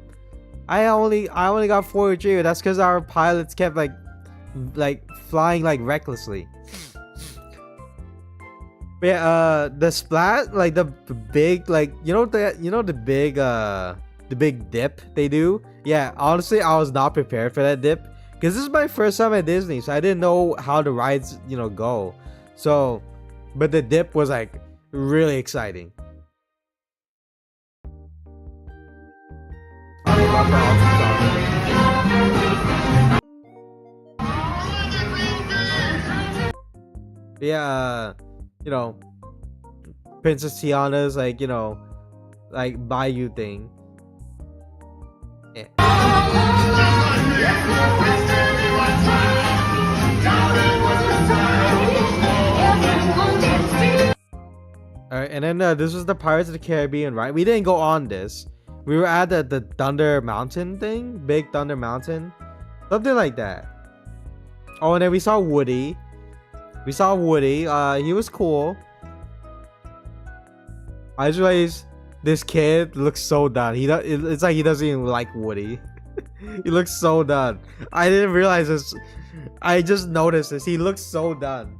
Speaker 1: I only got 43. That's because our pilots kept like flying like recklessly. But yeah, the splat, like the big, like, you know the big dip they do. Yeah, honestly, I was not prepared for that dip because this is my first time at Disney, so I didn't know how the rides, you know, go. So, but the dip was like really exciting. Yeah, you know, Princess Tiana's like, you know, like Bayou thing. Yeah. Alright, and then this was the Pirates of the Caribbean, right? We didn't go on this. We were at the Thunder Mountain thing, Big Thunder Mountain, something like that. Oh, and then we saw Woody. He was cool. I just realized this kid looks so done. It's like he doesn't even like Woody. He looks so done. I didn't realize this. I just noticed this. He looks so done.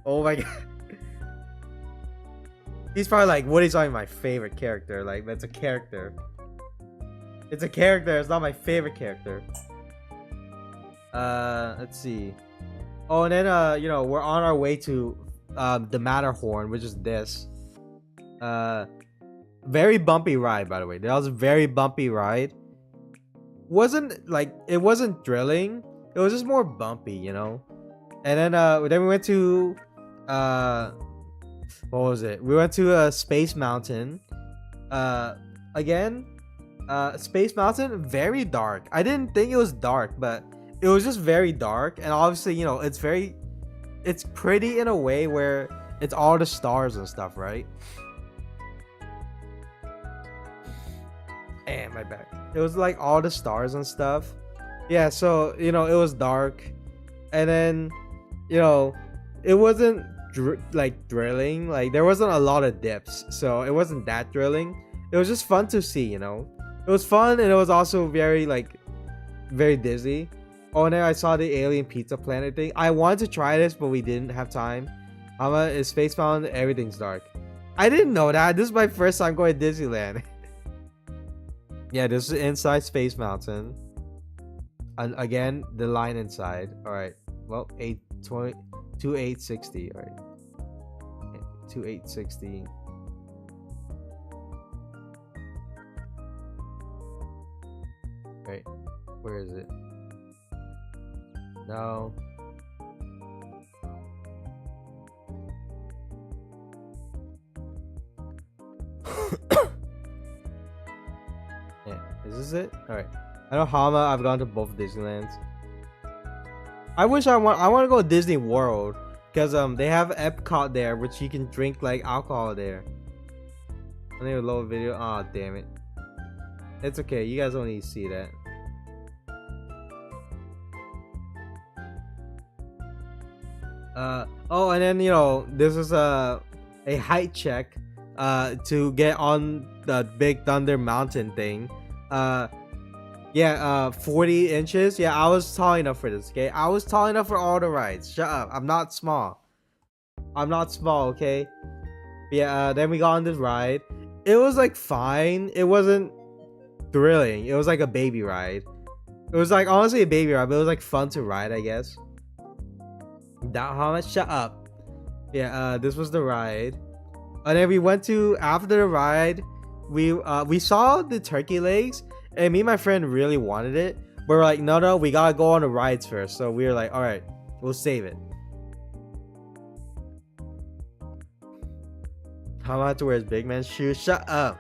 Speaker 1: Oh my god. He's probably like, Woody's probably my favorite character. Like, that's a character. It's a character. It's not my favorite character. Let's see. Oh, and then, you know, we're on our way to the Matterhorn, which is this. Very bumpy ride, by the way. That was a very bumpy ride. It wasn't thrilling. It was just more bumpy, you know. And then we went to what was it? We went to Space Mountain. Again, Space Mountain, very dark. I didn't think it was dark, but it was just very dark, and obviously, you know, it's pretty in a way where it's all the stars and stuff, right? And my back. It was like all the stars and stuff. Yeah, so, you know, it was dark, and then, you know, it wasn't like thrilling. Like, there wasn't a lot of dips, so it wasn't that thrilling. It was just fun to see, you know. It was fun, and it was also very dizzy. Oh, and then I saw the alien pizza planet thing. I wanted to try this, but we didn't have time. Hama is facebound. Everything's dark. I didn't know that. This is my first time going to Disneyland. Yeah, this is inside Space Mountain. And again, the line inside. All right. Well, 2860. All right. 2860. Right. Where is it? No. Yeah, is this it? Alright. I know Hama, I've gone to both Disneylands. I want to go to Disney World, because they have Epcot there, which you can drink like alcohol there. I need a lower video. Oh, damn it. It's okay, you guys don't need to see that. Oh, and then, you know, this is a height check to get on the Big Thunder Mountain thing. Yeah, 40 inches. Yeah, I was tall enough for this, okay? I was tall enough for all the rides. Shut up. I'm not small. I'm not small, okay? Yeah, then we got on this ride. It was like fine. It wasn't thrilling. It was like a baby ride. It was like honestly a baby ride, but it was like fun to ride, I guess. That how much? Shut up. Yeah, this was the ride, and then we went to, after the ride, we saw the turkey legs, and me and my friend really wanted it, but we're like, no, we gotta go on the rides first. So we were like, all right, we'll save it. How am I to wear his big man shoes? Shut up.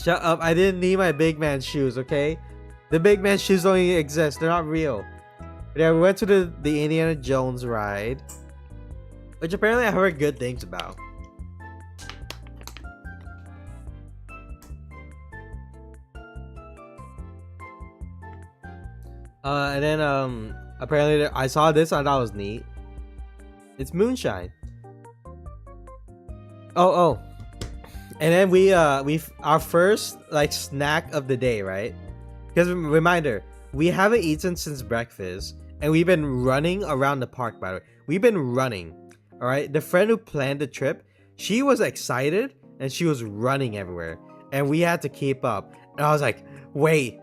Speaker 1: Shut up. I didn't need my big man shoes, okay? The big man shoes don't even exist. They're not real. Yeah, we went to the Indiana Jones ride, which apparently I heard good things about. And then apparently I saw this, I thought it was neat. It's moonshine. Oh. And then we our first like snack of the day, right? Because reminder, we haven't eaten since breakfast, and we've been running around the park. By the way, we've been running. All right, the friend who planned the trip, she was excited and she was running everywhere, and we had to keep up. And I was like, wait,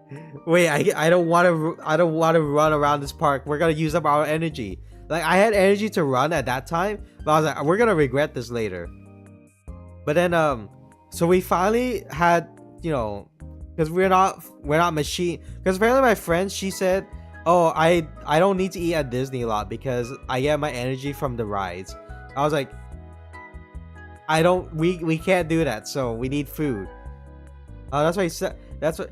Speaker 1: I don't want to run around this park. We're gonna use up our energy. Like, I had energy to run at that time, but I was like, we're gonna regret this later. But then so we finally had, you know, because we're not machine. Because apparently my friend, she said, oh, I don't need to eat at Disney a lot because I get my energy from the rides. I was like, we can't do that, so we need food. That's why he said, that's what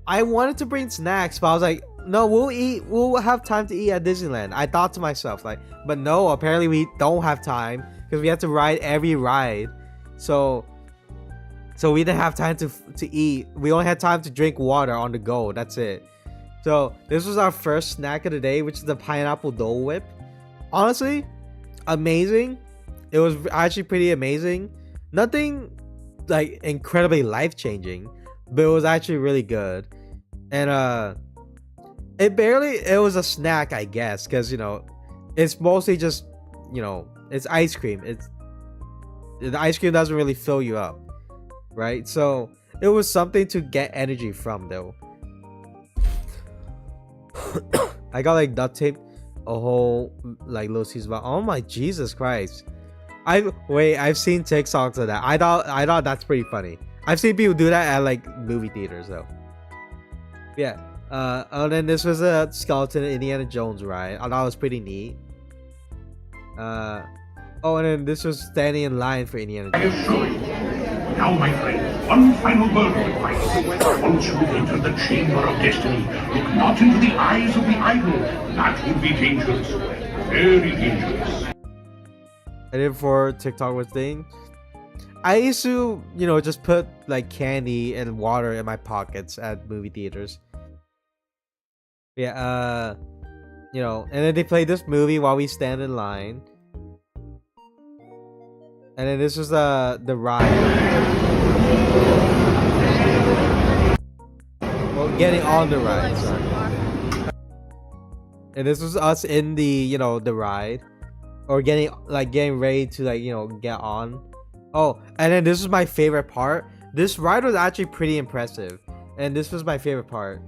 Speaker 1: I wanted to bring snacks, but I was like, no, we'll have time to eat at Disneyland. I thought to myself, like, but no, apparently we don't have time because we have to ride every ride. So we didn't have time to eat. We only had time to drink water on the go. That's it. So this was our first snack of the day, which is the pineapple Dole Whip. Honestly, amazing. It was actually pretty amazing. Nothing like incredibly life-changing, but it was actually really good. And it was a snack, I guess, because, you know, it's mostly just, you know, it's ice cream. The ice cream doesn't really fill you up, right? So it was something to get energy from, though. I got like duct tape a whole like Lucy's about. Oh my Jesus Christ! I've seen TikToks of that. I thought that's pretty funny. I've seen people do that at like movie theaters though. Yeah. And then this was a skeleton Indiana Jones ride. I thought it was pretty neat. Oh, and then this was standing in line for Indiana Jones.
Speaker 3: Now, my friends, one final word of advice. Once you've entered the chamber of destiny, look not into the eyes of the idol. That would be dangerous. Very dangerous.
Speaker 1: I did for TikTok was thing. I used to, you know, just put like candy and water in my pockets at movie theaters. Yeah, you know, and then they play this movie while we stand in line. And then this was the ride. Well, getting on the ride, sorry. And this was us in the, you know, the ride. Or getting ready to, like, you know, get on. Oh, and then this was my favorite part. This ride was actually pretty impressive. And this was my favorite part.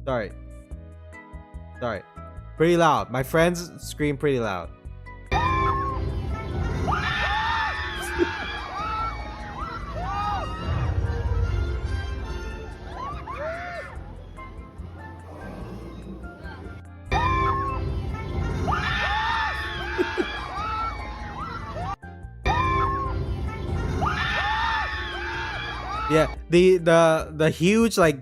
Speaker 1: Sorry. Pretty loud. My friends scream pretty loud. Yeah, the huge like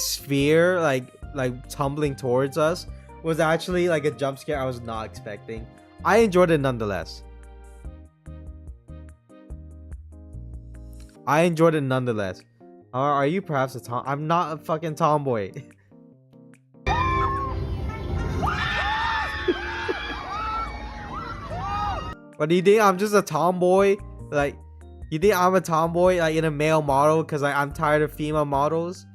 Speaker 1: sphere like tumbling towards us was actually like a jump scare I was not expecting. I enjoyed it nonetheless. Are you perhaps a tom? I'm not a fucking tomboy. But do you think I'm just a tomboy? Like, you think I'm a tomboy like in a male model because like I'm tired of female models?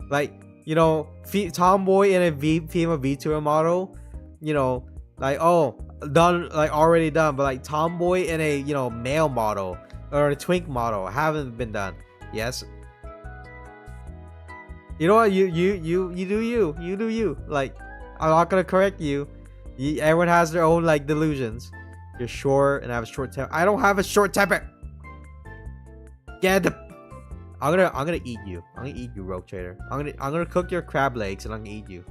Speaker 1: Like, you know, tomboy in a female VTuber model, you know, like, oh, done, like already done. But like tomboy in a, you know, male model or a twink model haven't been done. Yes. You know what? You do you. Like, I'm not gonna correct you. Everyone has their own like delusions. You're short and I have a short temper. I don't have a short temper. Get the. I'm gonna eat you. I'm gonna eat you, Rogue Trader. I'm gonna cook your crab legs and I'm gonna eat you.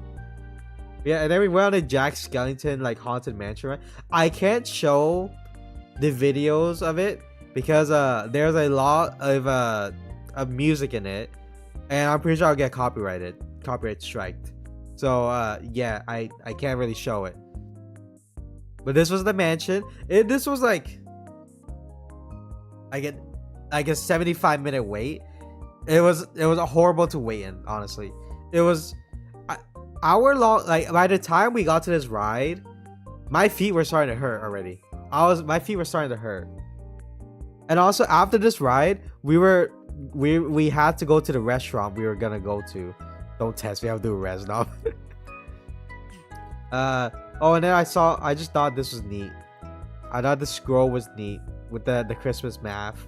Speaker 1: Yeah, and then we went on a Jack Skellington like haunted mansion, right? I can't show the videos of it because there's a lot of music in it, and I'm pretty sure I'll get copyright striked. So yeah, I can't really show it. But this was the mansion. This was like a 75-minute wait. It was horrible to wait in, honestly. It was hour long. Like, by the time we got to this ride, my feet were starting to hurt already. My feet were starting to hurt. And also after this ride, we had to go to the restaurant we were gonna go to. Don't test me, I'll do a res now. Oh, and then I just thought this was neat. I thought the scroll was neat with the Christmas math.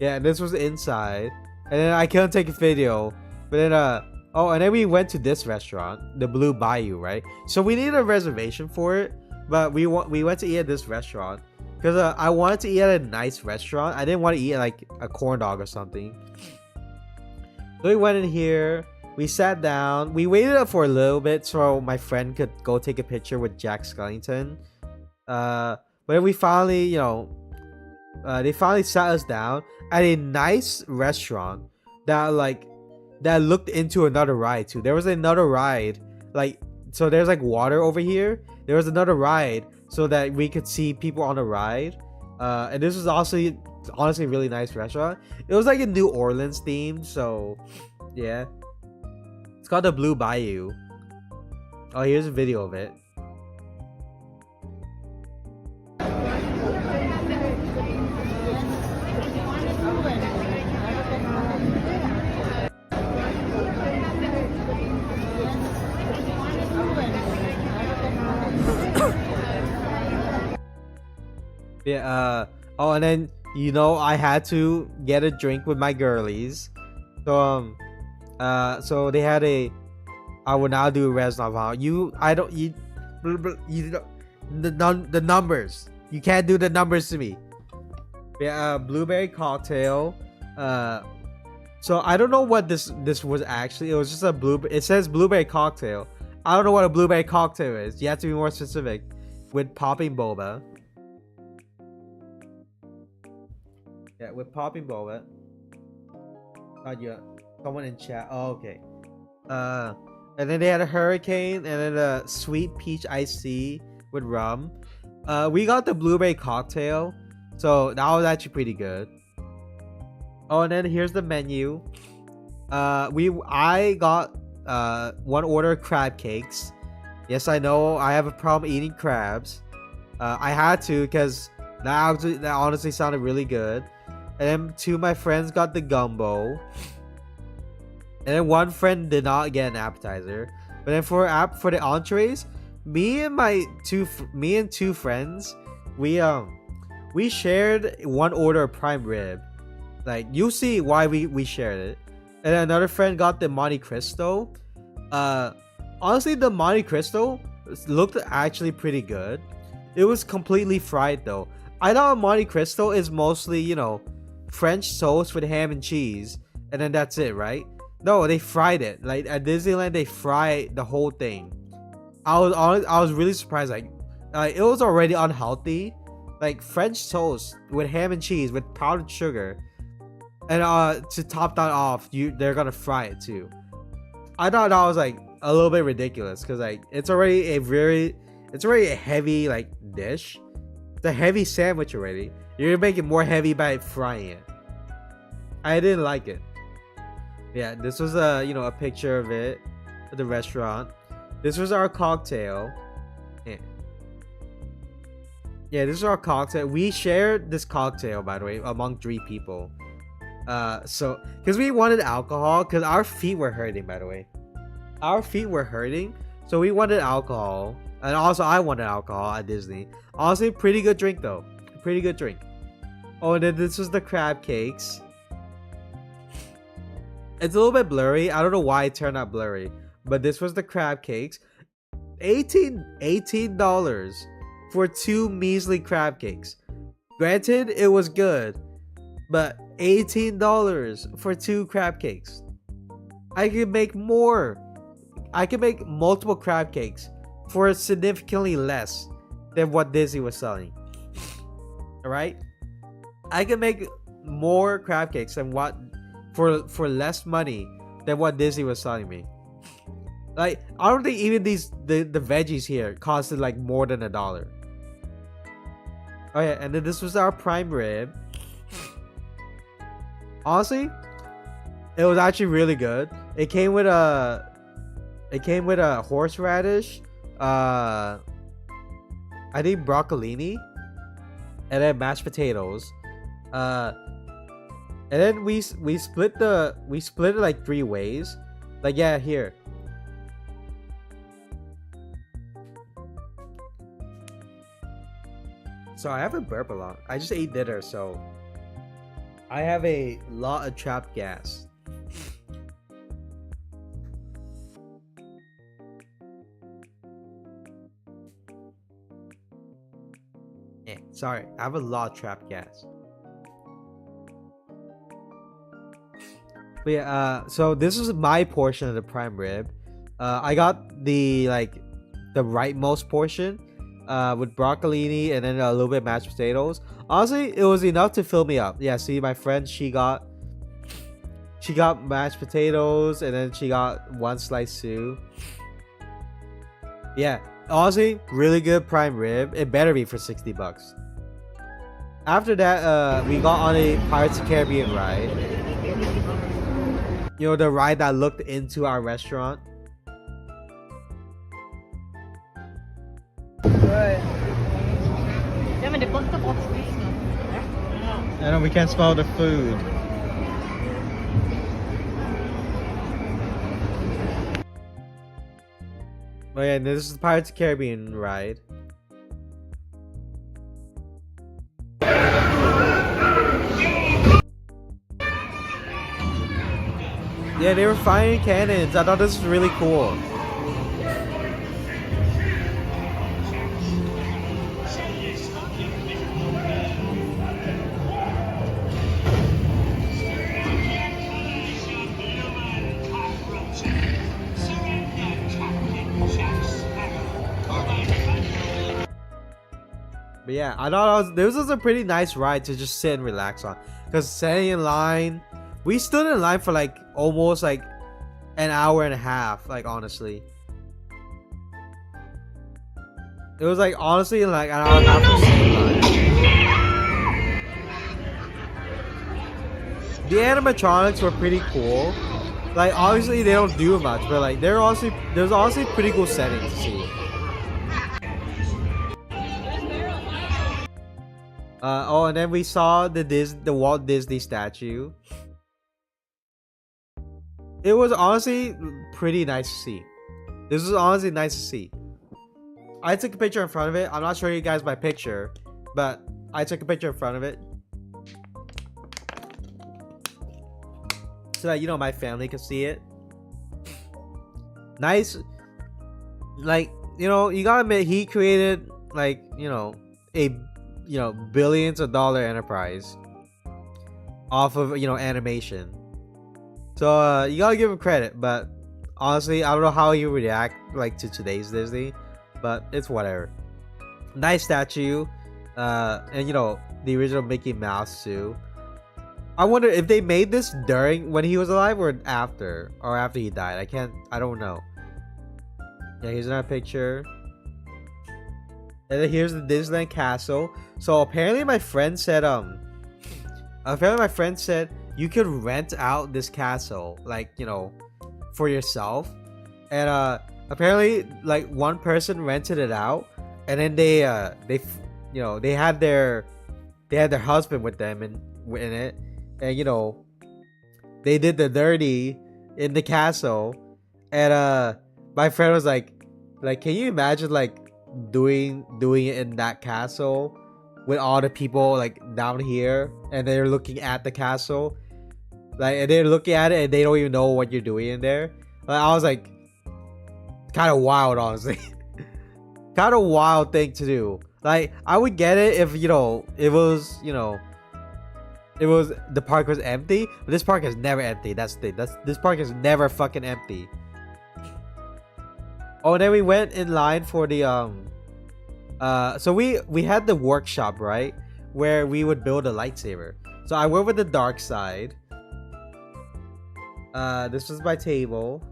Speaker 1: Yeah, and this was inside. And then I couldn't take a video. But then oh, and then we went to this restaurant, the Blue Bayou, right? So we needed a reservation for it, but we went to eat at this restaurant because I wanted to eat at a nice restaurant. I didn't want to eat at like a corn dog or something. So we went in here. We sat down. We waited up for a little bit so my friend could go take a picture with Jack Skellington. But then we finally, you know, they finally sat us down at a nice restaurant that looked into another ride too. There was another ride, like, so there's like water over here. There was another ride so that we could see people on the ride. And this was also honestly a really nice restaurant. It was like a New Orleans theme, so yeah. It's called the Blue Bayou. Oh, here's a video of it. Yeah, oh, and then, you know, I had to get a drink with my girlies. So, so they had I will now do a res now. The numbers. You can't do the numbers to me. Yeah, blueberry cocktail. So I don't know what this was actually. It was just a it says blueberry cocktail. I don't know what a blueberry cocktail is. You have to be more specific. with popping boba. Yeah, with popping boba. Not yet. Someone in chat. Oh, okay. And then they had a hurricane, and then a sweet peach iced tea with rum. We got the blueberry cocktail, so that was actually pretty good. Oh, and then here's the menu. I got one order of crab cakes. Yes, I know I have a problem eating crabs. I had to because that honestly sounded really good. And then two of my friends got the gumbo. And then one friend did not get an appetizer. But then for the entrees, me and two friends, we shared one order of prime rib. Like, you see why we shared it. And another friend got the Monte Cristo. Honestly, the Monte Cristo looked actually pretty good. It was completely fried though. I thought Monte Cristo is mostly, you know, French toast with ham and cheese, and then that's it, right? No, they fried it. Like at Disneyland, they fry the whole thing. I was really surprised. Like, it was already unhealthy. Like French toast with ham and cheese with powdered sugar, and to top that off, they're gonna fry it too. I thought that was like a little bit ridiculous because like it's already a heavy like dish. It's a heavy sandwich already. You're gonna make it more heavy by frying it. I didn't like it. Yeah, this was a picture of it at the restaurant. This was our cocktail. Yeah, this is our cocktail. We shared this cocktail, by the way, among 3 people. So because we wanted alcohol, because our feet were hurting, by the way. Our feet were hurting, so we wanted alcohol, and also I wanted alcohol at Disney. Honestly, pretty good drink though. Pretty good drink. Oh, and then this was the crab cakes. It's a little bit blurry. I don't know why it turned out blurry, but this was the crab cakes. $18 for 2 measly crab cakes. Granted, it was good, but $18 for 2 crab cakes. I could make more. I could make multiple crab cakes for significantly less than what Disney was selling. Alright? I can make more crab cakes than what for less money than what Disney was selling me. Like, I don't think even the veggies here costed like more than $1. Oh yeah, and then this was our prime rib. Honestly, it was actually really good. It came with a horseradish, I think broccolini, and then mashed potatoes. And then we split it like 3 ways. Like, yeah, here. So I have a burp a lot. I just ate dinner, so I have a lot of trapped gas. Yeah, sorry, I have a lot of trapped gas. But yeah, so this is my portion of the prime rib. I got the rightmost portion, with broccolini and then a little bit of mashed potatoes. Honestly, it was enough to fill me up. Yeah, see, my friend, she got mashed potatoes, and then she got 1 slice too. Yeah, honestly, really good prime rib. It better be for $60. After that, we got on a Pirates of the Caribbean ride. You know, the ride that looked into our restaurant.
Speaker 2: Ja, men det går inte bort spisen.
Speaker 1: I know we can't smell the food. Oh yeah, this is the Pirates of the Caribbean ride. Yeah, they were firing cannons. I thought this was really cool. But yeah, I thought this was a pretty nice ride to just sit and relax on. Because standing in line, we stood in line for like almost like an hour and a half. Like honestly, it was like honestly like an hour and a half to sit in line. The animatronics were pretty cool. Like obviously they don't do much, but like there's honestly pretty cool settings to see. Oh, and then we saw the Walt Disney statue. It was honestly pretty nice to see. This was honestly nice to see. I took a picture in front of it. I'm not showing you guys my picture, but I took a picture in front of it so that my family can see it. Nice. Like, you gotta admit he created like, a billions of dollar enterprise off of animation. So you gotta give him credit, but honestly I don't know how he would react like to today's Disney, but it's whatever. Nice statue. And the original Mickey Mouse too. I wonder if they made this during when he was alive or after he died. I don't know. Yeah, here's another picture. And then here's the Disneyland castle. So apparently my friend said you could rent out this castle, like, for yourself. And apparently like one person rented it out, and then they had their husband with them in it, and they did the dirty in the castle. And my friend was like can you imagine like doing it in that castle with all the people like down here, and they're looking at the castle, like, and they're looking at it and they don't even know what you're doing in there. Like, I was like, kind of wild, honestly. Kind of wild thing to do. Like, I would get it if it was the park was empty, but this park is never empty. That's the thing. This park is never fucking empty. Oh, and then we went in line for the so we had the workshop, right, where we would build a lightsaber. So I went with the dark side. This was my table.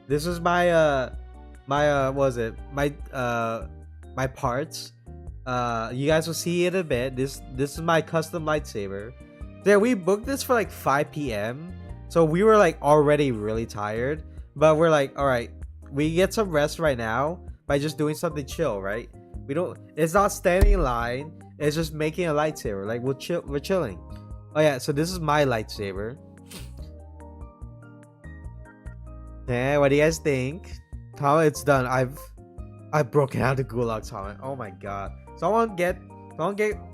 Speaker 1: This was my what was it? My parts. You guys will see it in a bit. This is my custom lightsaber. Yeah, we booked this for like 5 p.m. So we were like already really tired, but we're like, all right, we get some rest right now by just doing something chill, right? It's not standing in line. It's just making a lightsaber. Like, we're chilling. Oh yeah, so this is my lightsaber. Yeah, what do you guys think? Comment it's done. I've broken out the gulag, comment. Oh my god. Someone get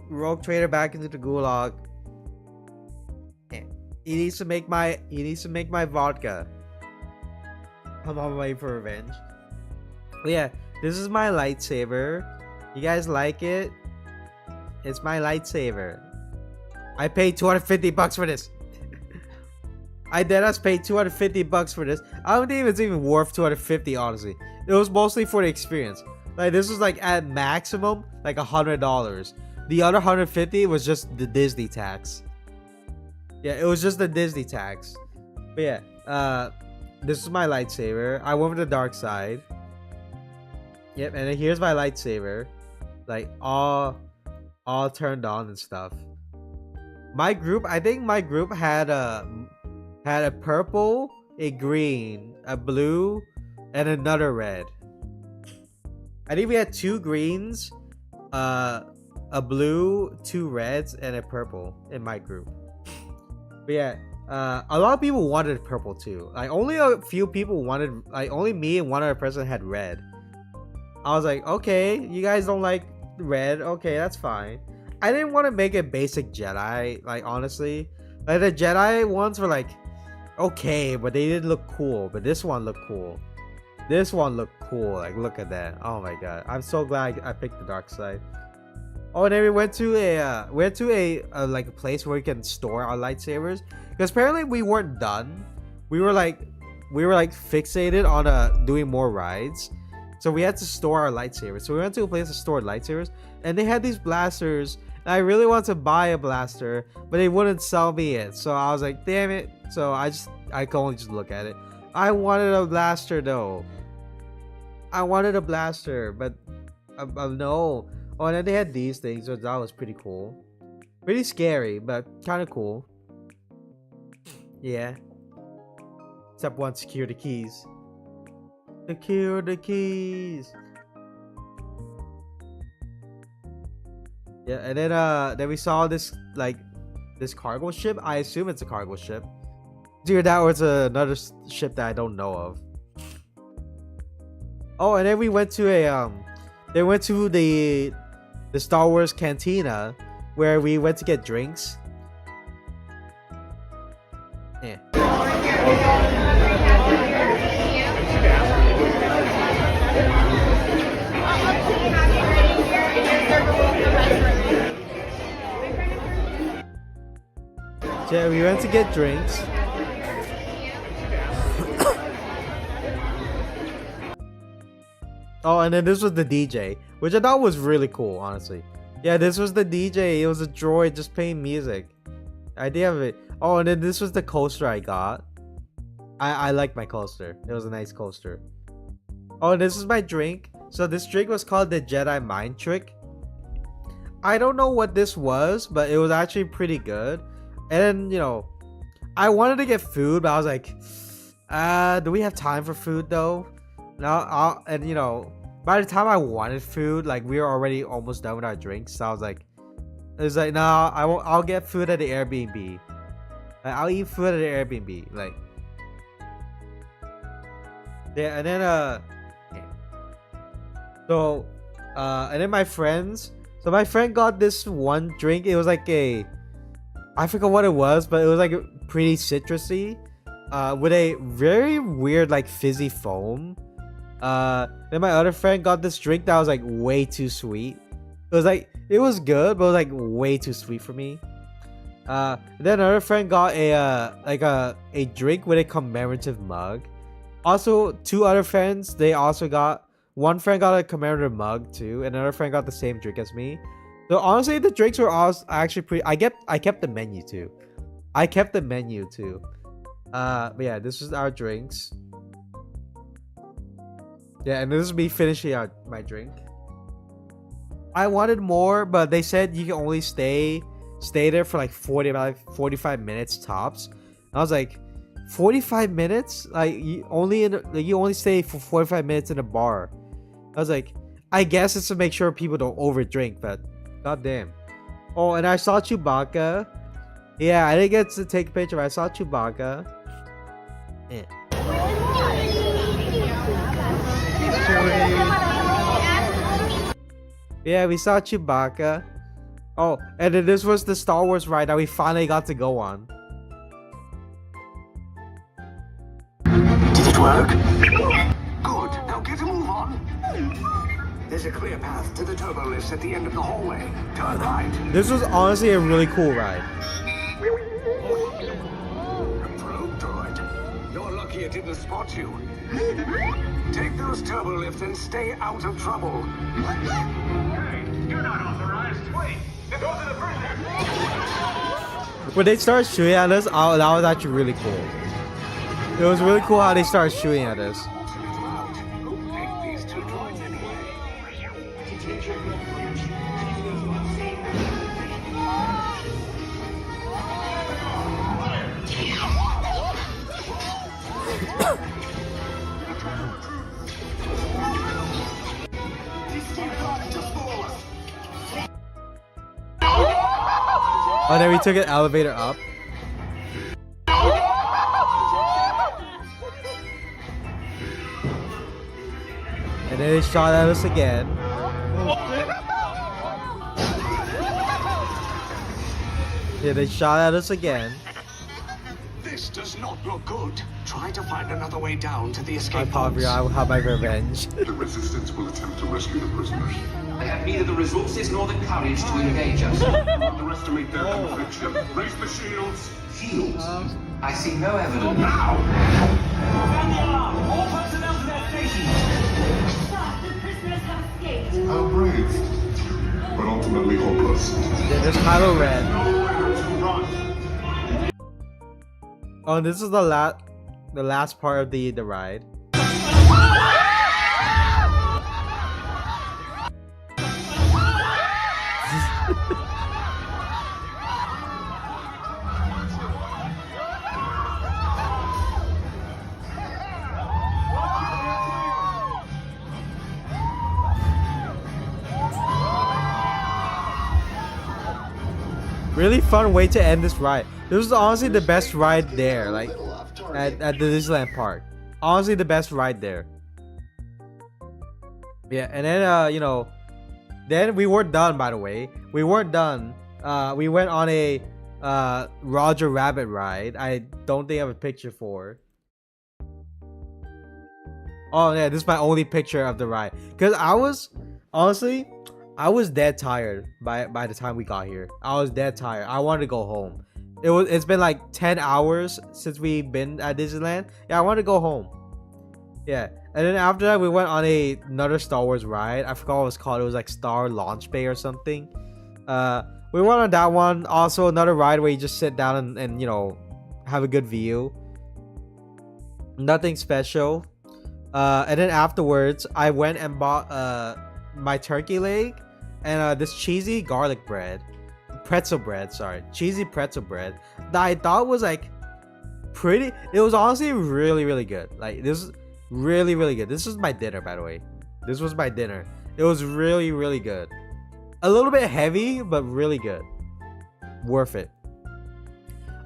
Speaker 1: Rogue Trader back into the gulag. He needs to make my vodka. I'm on my way for revenge. But yeah, this is my lightsaber. You guys like it? It's my lightsaber. I paid $250 for this. I deadass paid $250 for this. I don't think it's even worth $250, honestly. It was mostly for the experience. Like, this was like at maximum like $100. The other $150 was just the Disney tax. Yeah, it was just the Disney tax. But yeah, this is my lightsaber. I went with the dark side. Yep, and then here's my lightsaber, like all turned on and stuff. I think my group had a purple, a green, a blue, and another red. I think we had 2 greens, a blue, 2 reds, and a purple in my group. But yeah, a lot of people wanted purple too. Like, only a few people wanted, like, only me and one other person had red. I was like, okay, you guys don't like red, okay, that's fine. I didn't want to make a basic Jedi, like, honestly. Like, the Jedi ones were like, okay, but they didn't look cool. But this one looked cool. This one looked cool. Like, look at that. Oh my god, I'm so glad I picked the dark side. Oh, and then we went to a like a place where we can store our lightsabers, because apparently we weren't done. We were like fixated on doing more rides, So we had to store our lightsabers. So we went to a place to store lightsabers, and they had these blasters. And I really wanted to buy a blaster, but they wouldn't sell me it. So I was like, damn it. So I could only just look at it. I wanted a blaster though. I wanted a blaster, but no. Oh, and then they had these things, so that was pretty cool. Pretty scary, but kind of cool. Yeah. Except one, secure the keys. Secure the keys. Yeah, and then we saw this this cargo ship. I assume it's a cargo ship. Either that or it's another ship that I don't know of. Oh, and then we went to the Star Wars cantina where we went to get drinks. Yeah. Yeah, we went to get drinks. Oh, and then this was the DJ, which I thought was really cool, honestly. Yeah, this was the DJ. It was a droid just playing music. Idea of it. Oh, and then this was the coaster I got. I like my coaster. It was a nice coaster. Oh, and this is my drink. So this drink was called the Jedi Mind Trick. I don't know what this was, but it was actually pretty good. And then, I wanted to get food, but I was like, do we have time for food though? No, by the time I wanted food, like we were already almost done with our drinks. So I was like, no, I'll get food at the Airbnb. I'll eat food at the Airbnb. Like, yeah, and then and then my friends. So my friend got this one drink. It was like I forgot what it was, but it was like pretty citrusy, with a very weird like fizzy foam. Then my other friend got this drink that was like way too sweet. It was good, but it was like way too sweet for me. Then another friend got a drink with a commemorative mug. Also, two other friends, one friend got a commemorative mug too, and another friend got the same drink as me. So honestly, the drinks were also actually pretty. I kept the menu too. But yeah, this was our drinks. Yeah, and this is me finishing out my drink. I wanted more, but they said you can only stay there for like 45 minutes tops. And I was like, 45 minutes? Like you only stay for 45 minutes in a bar. I was like, I guess it's to make sure people don't overdrink, but goddamn. Oh, and I saw Chewbacca. Yeah, I didn't get to take a picture, but I saw Chewbacca. Yeah. Yeah, we saw Chewbacca. Oh, and then this was the Star Wars ride that we finally got to go on.
Speaker 7: Did it work? Good. Now get a move on. There's a clear path to the turbo lifts at the end of the hallway. Turn right.
Speaker 1: This was honestly a really cool ride.
Speaker 7: Probe droid. You're lucky it didn't spot you. Take those turbo lifts and stay out of trouble.
Speaker 3: Hey, you're not authorized. Wait, they're going to the prisoner.
Speaker 1: When they started shooting at us, that was actually really cool. It was really cool how they started shooting at us.
Speaker 7: Who picked these two droids anyway?
Speaker 1: Oh, then we took an elevator up. And then they shot at us again. Yeah, they shot at us again.
Speaker 7: This does not look good. Try to find another way down to the escape
Speaker 1: I'm
Speaker 7: pods.
Speaker 1: hungry, I will have my revenge.
Speaker 3: The resistance will attempt to rescue the prisoners.
Speaker 8: They have neither the resources nor the courage to engage us.
Speaker 3: Underestimate their conviction. Raise the shields.
Speaker 8: Shields? I see no evidence.
Speaker 3: Now!
Speaker 8: All personnel to their stations!
Speaker 2: Prisoners have escaped.
Speaker 3: How brave, but ultimately hopeless.
Speaker 1: Yeah, there's Kylo Ren. Oh, this is the last part of the ride. Really fun way to end this ride. This was honestly the best ride there, like at the Disneyland park. Honestly, the best ride there. Yeah, and then you know, then we weren't done. By the way, we weren't done. We went on a Roger Rabbit ride. I don't think I have a picture for. Oh yeah, this is my only picture of the ride. Cause I was honestly, I was dead tired by the time we got here. I was dead tired. I wanted to go home. It's been like 10 hours since we've been at Disneyland. Yeah, I wanted to go home. Yeah, and then after that we went on another Star Wars ride. I forgot what it was called. It was like Star Launch Bay or something. We went on that one. Also another ride where you just sit down and you know, have a good view. Nothing special. And then afterwards I went and bought my turkey leg and this cheesy garlic bread, cheesy pretzel bread that I thought was like pretty. It was honestly really good. Like this is really good. This was my dinner, by the way. This was my dinner. It was really good. A little bit heavy, but really good. Worth it.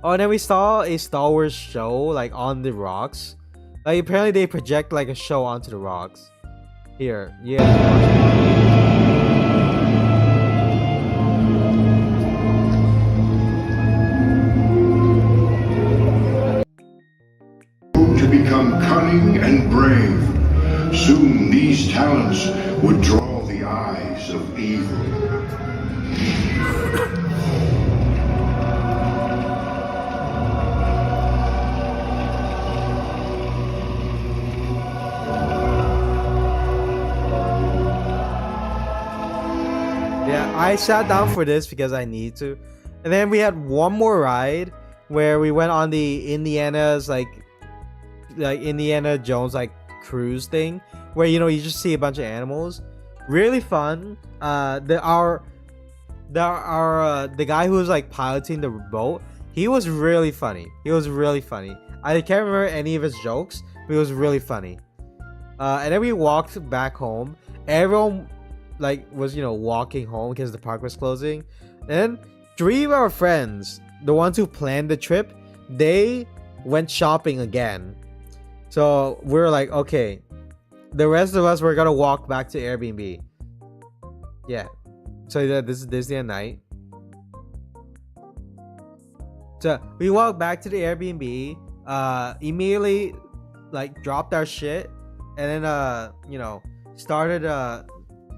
Speaker 1: Oh, and then we saw a Star Wars show like on the rocks. Like apparently they project like a show onto the rocks. Here, yeah.
Speaker 3: To become cunning and brave, soon these talents would draw the eyes of evil.
Speaker 1: Yeah, I sat down for this because I need to. And then we had one more ride where we went on the Indiana's like Indiana Jones like cruise thing where you know you just see a bunch of animals. Really fun. The guy who was like piloting the boat, he was really funny. I can't remember any of his jokes, but it was really funny. And then we walked back home. Everyone like was, you know, walking home because the park was closing. And 3 of our friends, the ones who planned the trip, they went shopping again. So we were like, okay, the rest of us were gonna walk back to Airbnb. Yeah, so this is Disney at night. So we walked back to the Airbnb, immediately like dropped our shit, and then you know, started and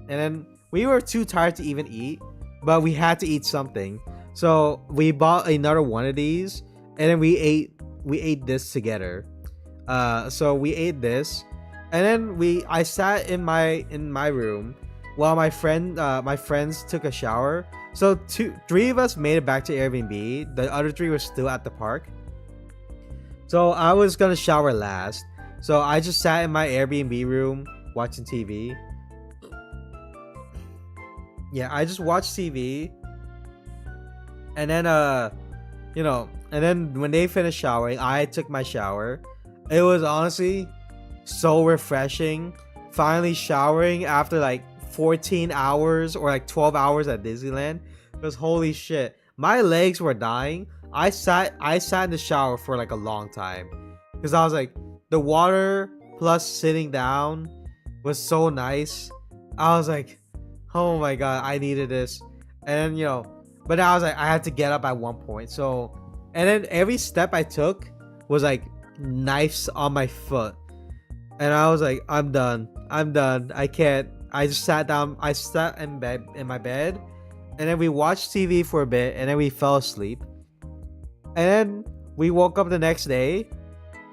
Speaker 1: then we were too tired to even eat, but we had to eat something. So we bought another one of these, and then we ate this together. So we ate this, and then I sat in my room while my friends took a shower. So 3 of us made it back to Airbnb. The other 3 were still at the park. So I was gonna shower last. So I just sat in my Airbnb room watching TV. Yeah, I just watched TV. And then you know, and then when they finished showering, I took my shower. It was honestly so refreshing finally showering after like 14 hours or like 12 hours at Disneyland. Because holy shit, my legs were dying. I sat in the shower for like a long time because I was like, the water plus sitting down was so nice. I was like, oh my god, I needed this. And you know, but I was like, I had to get up at one point. So, and then every step I took was like knives on my foot. And I was like, I'm done. I can't. I just sat down. I sat in my bed, and then we watched TV for a bit, and then we fell asleep. And then we woke up the next day,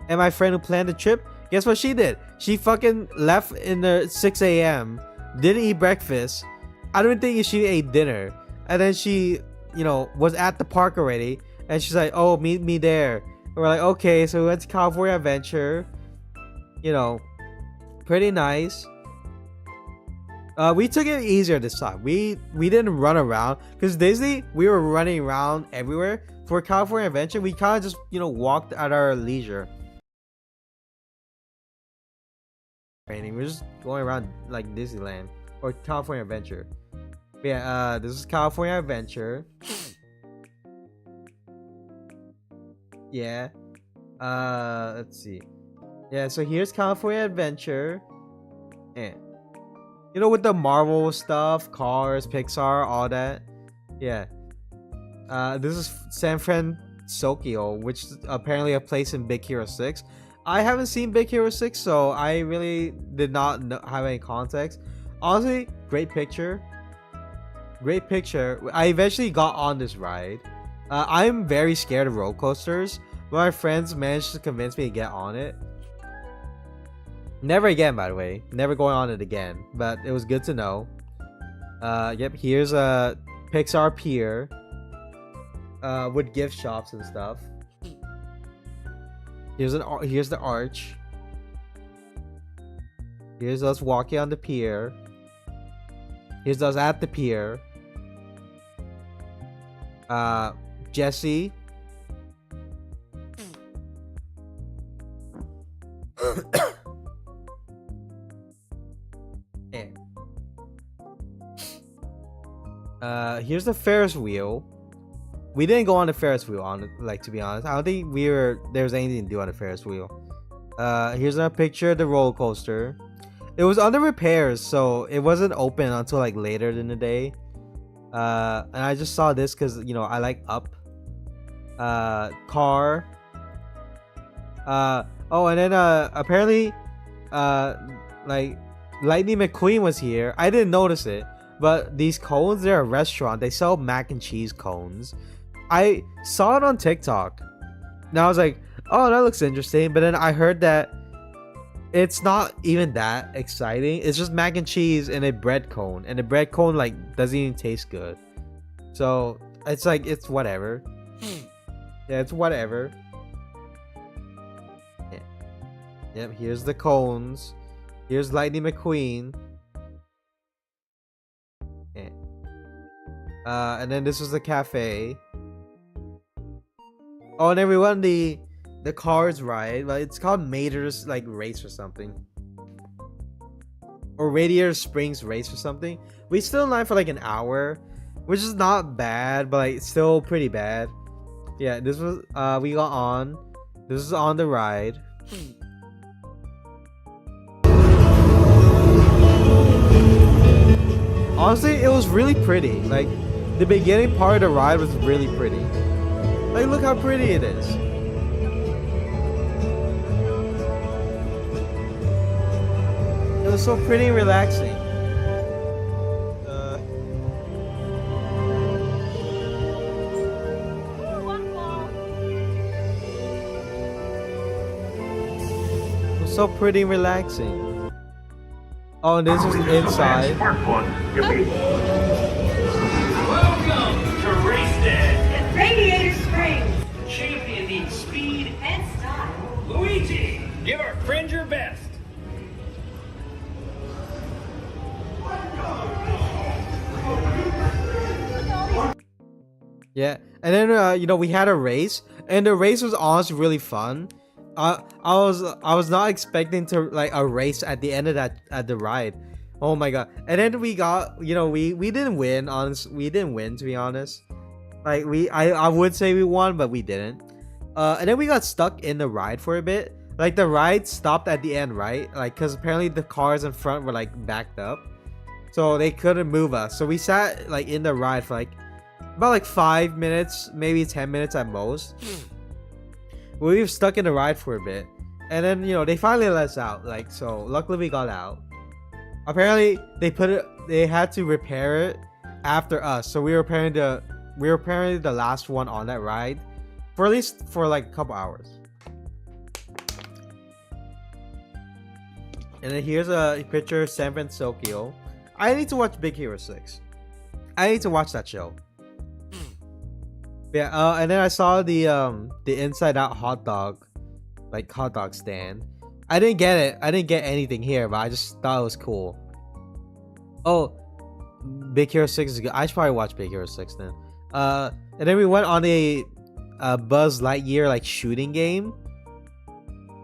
Speaker 1: and my friend who planned the trip, Guess what she did? She fucking left in the 6 a.m. Didn't eat breakfast. I don't think she ate dinner. And then she, you know, was at the park already. And she's like, oh, meet me there. And we're like, okay. So we went to California Adventure. You know, pretty nice. We took it easier this time. We didn't run around. Because Disney, we were running around everywhere. For California Adventure, we kind of just, you know, walked at our leisure. We're just going around like Disneyland or California Adventure. But yeah, this is California Adventure. Yeah. Let's see. Yeah, so here's California Adventure. And you know, with the Marvel stuff, Cars, Pixar, all that. Yeah. This is San Francisco, which is apparently a place in Big Hero 6. I haven't seen Big Hero 6, so I really did not have any context. Honestly, great picture. Great picture. I eventually got on this ride. I'm very scared of roller coasters, but my friends managed to convince me to get on it. Never again, by the way. Never going on it again, but it was good to know. Yep, here's a Pixar Pier with gift shops and stuff. Here's the arch. Here's us walking on the pier. Here's us at the pier. Jesse. Here's the Ferris wheel. We didn't go on the Ferris wheel, to be honest. I don't think there was anything to do on the Ferris wheel. Here's another picture of the roller coaster. It was under repairs, so it wasn't open until like later in the day. And I just saw this because, you know, I like Up. Car. Oh, and then apparently, like Lightning McQueen was here. I didn't notice it, but these cones, they're a restaurant. They sell mac and cheese cones. I saw it on TikTok. Now I was like, oh, that looks interesting. But then I heard that it's not even that exciting. It's just mac and cheese and a bread cone. And the bread cone, like, doesn't even taste good. So it's like, it's whatever. Yeah, it's whatever. Yeah. Yep, here's the cones. Here's Lightning McQueen. Yeah. And then this was the cafe. Oh, and then we won the Cars ride. Like, it's called Mater's like race or something, or Radiator Springs race or something. We stood in line for like an hour, which is not bad, but like still pretty bad. Yeah, this was we got on. This is on the ride. Honestly, it was really pretty. Like, the beginning part of the ride was really pretty. Like, look how pretty it is. It was so pretty and relaxing. It was so pretty and relaxing. Oh, and this is inside.
Speaker 8: Welcome to Race Day.
Speaker 6: Radiator Springs.
Speaker 8: The champion needs speed
Speaker 6: And style.
Speaker 8: Luigi, give our friend your best.
Speaker 1: Yeah, and then you know, we had a race, and the race was honestly really fun. I was not expecting to like a race at the end of at the ride. Oh my god! And then we got, you know, we didn't win. We didn't win, to be honest. Like, I would say we won, but we didn't. And then we got stuck in the ride for a bit. Like, the ride stopped at the end, right? Like, because apparently the cars in front were like backed up, so they couldn't move us. So we sat like in the ride for like about like 5 minutes, maybe 10 minutes at most. We were stuck in the ride for a bit, and then, you know, they finally let us out. Like, so luckily we got out. Apparently they had to repair it after us, so we were apparently the last one on that ride for at least for like a couple hours. And then here's a picture of San Francisco. I need to watch Big Hero 6. I need to watch that show. Yeah, and then I saw the Inside Out hot dog stand. I didn't get it. I didn't get anything here, but I just thought it was cool. Oh, Big Hero 6 is good. I should probably watch Big Hero 6 then. And then we went on a Buzz Lightyear like shooting game.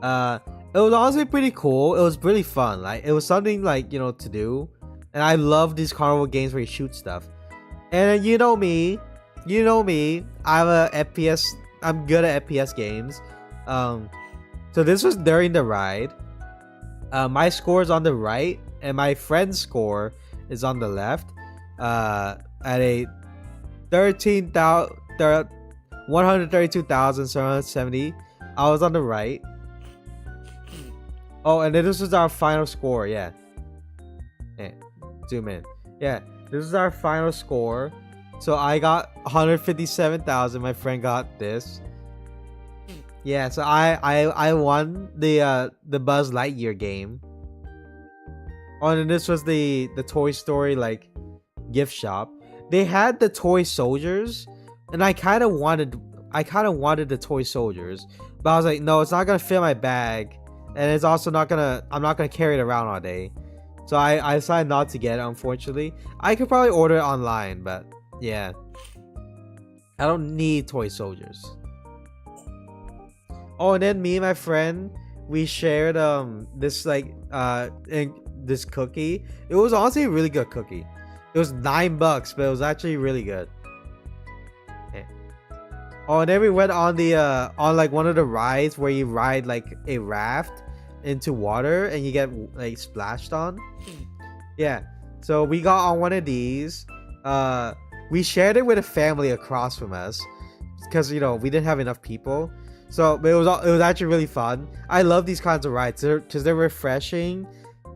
Speaker 1: It was honestly pretty cool. It was really fun. Like it was something like, you know, to do. And I love these carnival games where you shoot stuff. And you know me. I'm a FPS. I'm good at FPS games. So this was during the ride. My score is on the right, and my friend's score is on the left. At a 132,770. I was on the right. Oh, and then this was our final score. Yeah. Zoom in. Yeah, this is our final score. So I got 157,000. My friend got this. Yeah, so I won the Buzz Lightyear game. Oh, and this was the Toy Story like gift shop. They had the toy soldiers, and I kind of wanted the toy soldiers, but I was like, no, it's not gonna fit my bag, and it's also I'm not gonna carry it around all day. So I decided not to get it, unfortunately. I could probably order it online, but yeah, I don't need toy soldiers. Oh, and then me and my friend, we shared this this cookie. It was honestly a really good cookie. It was $9, but it was actually really good. Okay. Oh, and then we went on the on like one of the rides where you ride like a raft into water and you get like splashed on. Yeah, so we got on one of these. We shared it with a family across from us because, you know, we didn't have enough people. So but it was actually really fun. I love these kinds of rides because they're refreshing,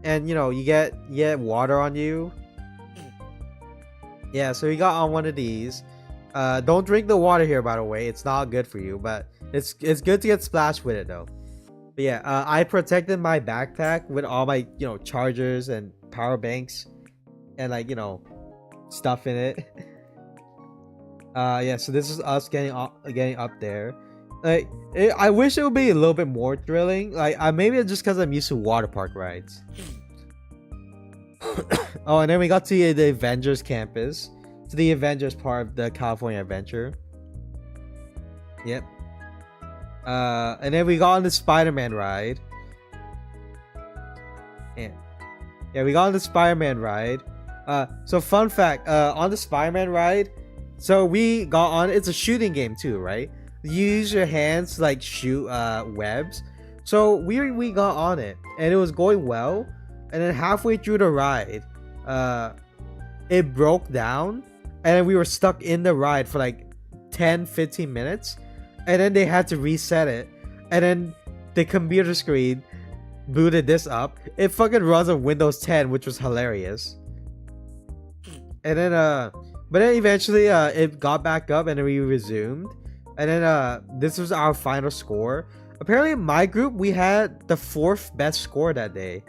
Speaker 1: and you know, you get water on you. Yeah, so we got on one of these. Don't drink the water here, by the way. It's not good for you, but it's good to get splashed with it though. But yeah, I protected my backpack with all my, you know, chargers and power banks and like, you know, stuff in it. Yeah, so this is us getting up there. Like, I wish it would be a little bit more thrilling. Like, maybe it's just because I'm used to water park rides. Oh, and then we got to the Avengers campus, to the Avengers part of the California Adventure. Yep. And then we got on the Spider-Man ride. Yeah, we got on the Spider-Man ride. So fun fact, on the Spider-Man ride, so we got on. It's a shooting game too, right? You use your hands to like shoot webs. So we got on it, and it was going well. And then halfway through the ride, it broke down, and then we were stuck in the ride for like 10-15 minutes, and then they had to reset it, and then the computer screen booted this up. It fucking runs on Windows 10, which was hilarious. And then but then eventually it got back up, and then we resumed. And then this was our final score. Apparently in my group we had the 4th best score that day.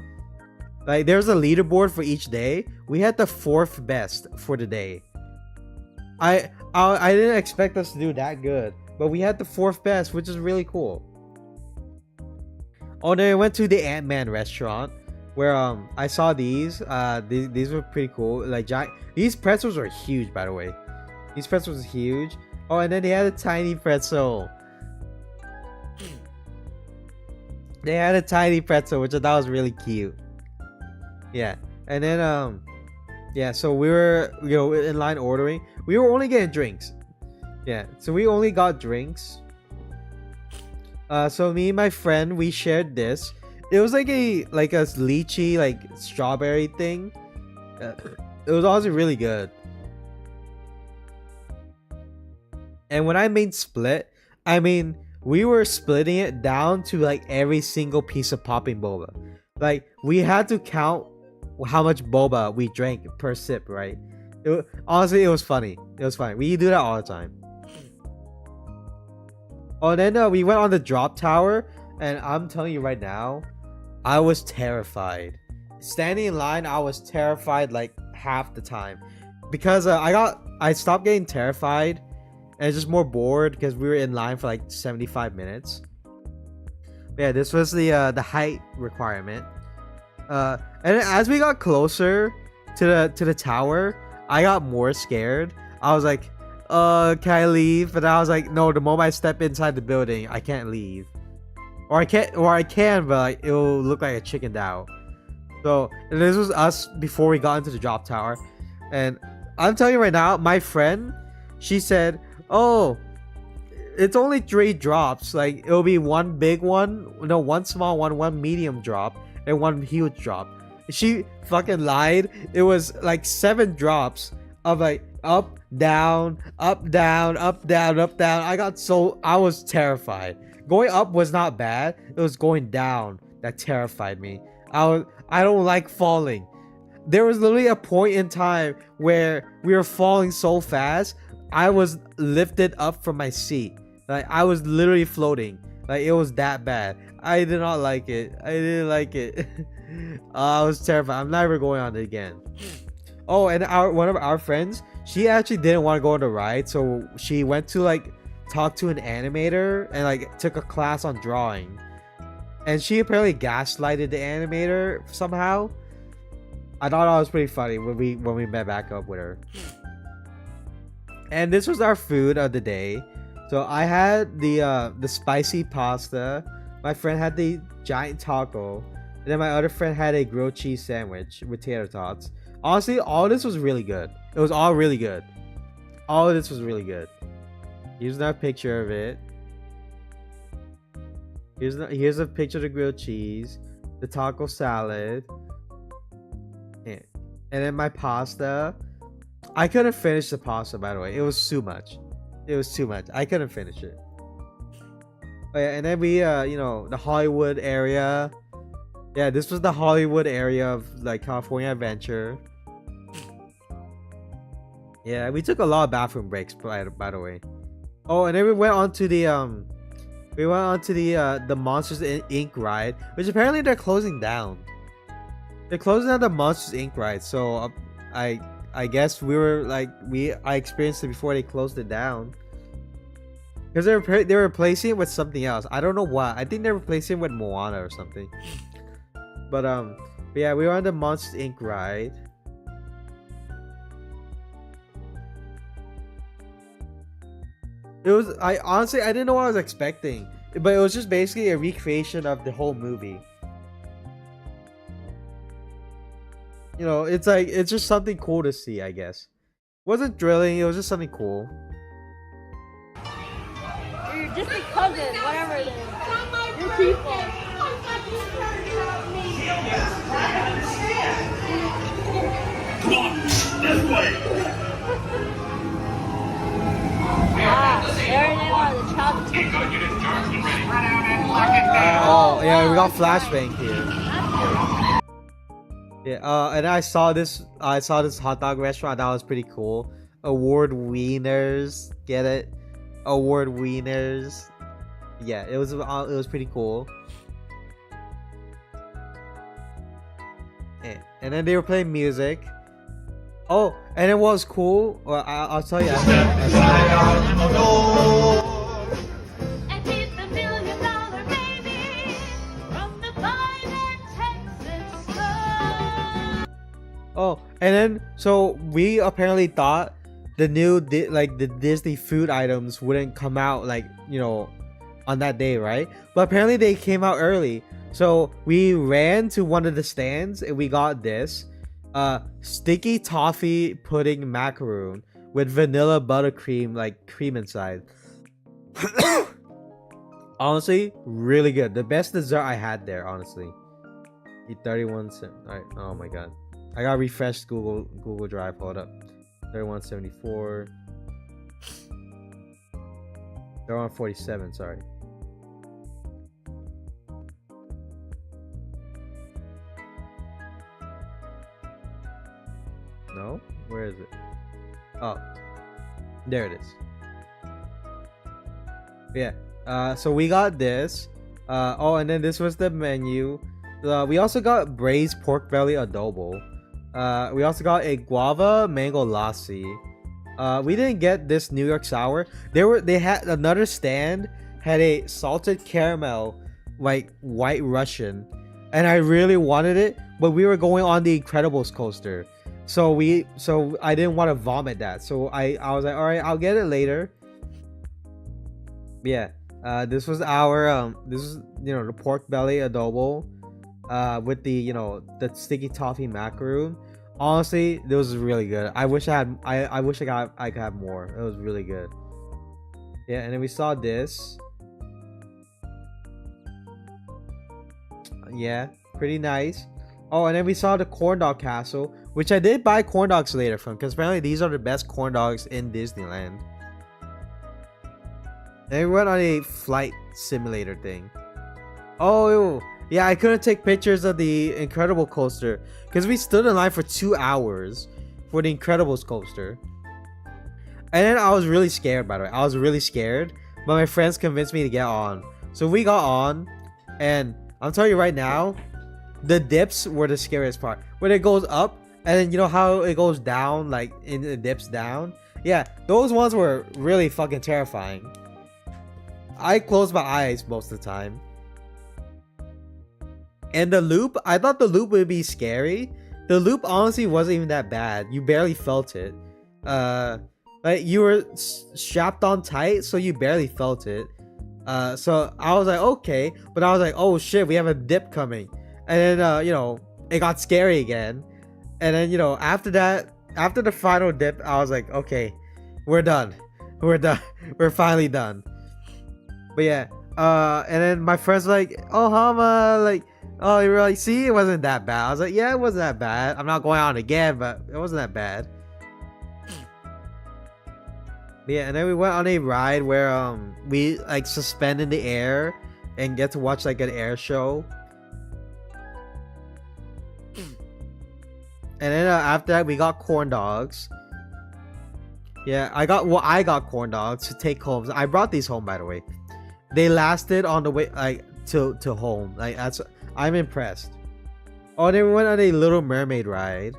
Speaker 1: Like, there's a leaderboard for each day. We had the 4th best for the day. I didn't expect us to do that good, but we had the 4th best, which is really cool. Oh, then I went to the Ant-Man restaurant where I saw these. These were pretty cool. Like, these pretzels are huge, by the way. These pretzels are huge. Oh, and then they had a tiny pretzel. They had a tiny pretzel, which I thought was really cute. Yeah, and then yeah, so we were, you know, in line ordering. We were only getting drinks. Yeah, so we only got drinks. So me and my friend, we shared this. It was like a lychee, like strawberry thing. It was also really good. And when I mean split, I mean we were splitting it down to like every single piece of popping boba. Like, we had to count how much boba we drank per sip, right? Honestly, it was funny. It was funny. We do that all the time. Oh, and then we went on the drop tower, and I'm telling you right now, I was terrified. Standing in line, I was terrified like half the time because I stopped getting terrified and just more bored because we were in line for like 75 minutes. But yeah, this was the height requirement. And as we got closer to the tower, I got more scared. I was like, can I leave? But I was like, no, the moment I step inside the building, I can't leave. Or I can, but like, it'll look like a chicken dough. So this was us before we got into the drop tower. And I'm telling you right now, my friend, she said, oh, it's only 3 drops. Like, it'll be one big one, no, one small one, one medium drop, and one huge drop. She fucking lied. It was like 7 drops of like up, down, up, down, up, down, up, down. I was terrified. Going up was not bad. It was going down that terrified me. I don't like falling. There was literally a point in time where we were falling so fast, I was lifted up from my seat. Like, I was literally floating. Like, it was that bad. I did not like it. I didn't like it. I was terrified. I'm never going on it again. Oh, and one of our friends, she actually didn't want to go on the ride, so she went to like talk to an animator and like took a class on drawing. And she apparently gaslighted the animator somehow. I thought that was pretty funny when we met back up with her. And this was our food of the day. So I had the spicy pasta. My friend had the giant taco. And then my other friend had a grilled cheese sandwich with tater tots. Honestly, all this was really good. It was all really good. All of this was really good. Here's another picture of it. Here's a picture of the grilled cheese, the taco salad, and then my pasta. I couldn't finish the pasta, by the way. It was too much. It was too much. I couldn't finish it. Oh, yeah, and then we, the Hollywood area. Yeah, this was the Hollywood area of like California Adventure. Yeah, we took a lot of bathroom breaks, by the way. Oh, and then we went on to the Monsters Inc. ride, which apparently they're closing down. They're closing down the Monsters Inc. ride, so I guess I experienced it before they closed it down. Because they're replacing it with something else. I don't know what. I think they're replacing it with Moana or something. But yeah, we were on the Monsters Inc. ride. Honestly, I didn't know what I was expecting, but it was just basically a recreation of the whole movie. You know, it's just something cool to see, I guess. It wasn't thrilling, it was just something cool.
Speaker 2: You're just a cousin, whatever it is. You're people.
Speaker 3: Come on, this way!
Speaker 2: There they are, the child.
Speaker 3: Keep going, get it charged and ready.
Speaker 1: Oh, yeah, we got flashbang here. Yeah, and I saw this hot dog restaurant that was pretty cool. Award wieners, get it? Award wieners. Yeah, it was pretty cool. And then they were playing music. Oh, and it was cool. Well, I'll tell you.
Speaker 2: And he's the $1 million baby from the Texas star.
Speaker 1: Oh, and then so we apparently thought the new the Disney food items wouldn't come out on that day, right? But apparently they came out early. So we ran to one of the stands and we got this sticky toffee pudding macaroon with vanilla buttercream cream inside. Honestly, really good. The best dessert I had there, honestly. 31 cents. Alright, oh my god. I got refreshed Google Drive. Hold up. 31.74. 31.47, sorry. No? Where is it? Oh. There it is. Yeah. So we got this. Oh, and then this was the menu. We also got braised pork belly adobo. We also got a guava mango lassi. We didn't get this New York sour. They had another stand had a salted caramel like white Russian, and I really wanted it, but we were going on the Incredibles coaster, so I didn't want to vomit that. So I was like, all right, I'll get it later. Yeah, this was our this is the pork belly adobo, with the the sticky toffee macaroon. Honestly, this was really good. I wish I could have more. It was really good. Yeah, and then we saw this. Yeah, pretty nice. Oh, and then we saw the corn dog castle, which I did buy corn dogs later from, because apparently these are the best corn dogs in Disneyland. And we went on a flight simulator thing. Oh, yeah, I couldn't take pictures of the Incredible coaster because we stood in line for 2 hours for the Incredibles coaster. And then I was really scared, by the way. I was really scared, but my friends convinced me to get on. So we got on, and I'm telling you right now, the dips were the scariest part. When it goes up, and then you know how it goes down, like it dips down? Yeah, those ones were really fucking terrifying. I closed my eyes most of the time. And the loop, I thought the loop would be scary. The loop honestly wasn't even that bad. You barely felt it. Like you were strapped on tight, so you barely felt it. So I was like, okay, but I was like, oh shit, we have a dip coming. And then it got scary again. And then after that, after the final dip, I was like, okay, we're done. We're finally done. But yeah, and then my friends were like, oh Hama, like, oh, you really see, it wasn't that bad. I was like, yeah, it wasn't that bad. I'm not going on again, but it wasn't that bad. But yeah, and then we went on a ride where we like suspend in the air and get to watch like an air show. And then after that, we got corn dogs. Yeah, I got corn dogs to take home. I brought these home, by the way. They lasted on the way like to home. Like I'm impressed. Oh, and then we went on a Little Mermaid ride.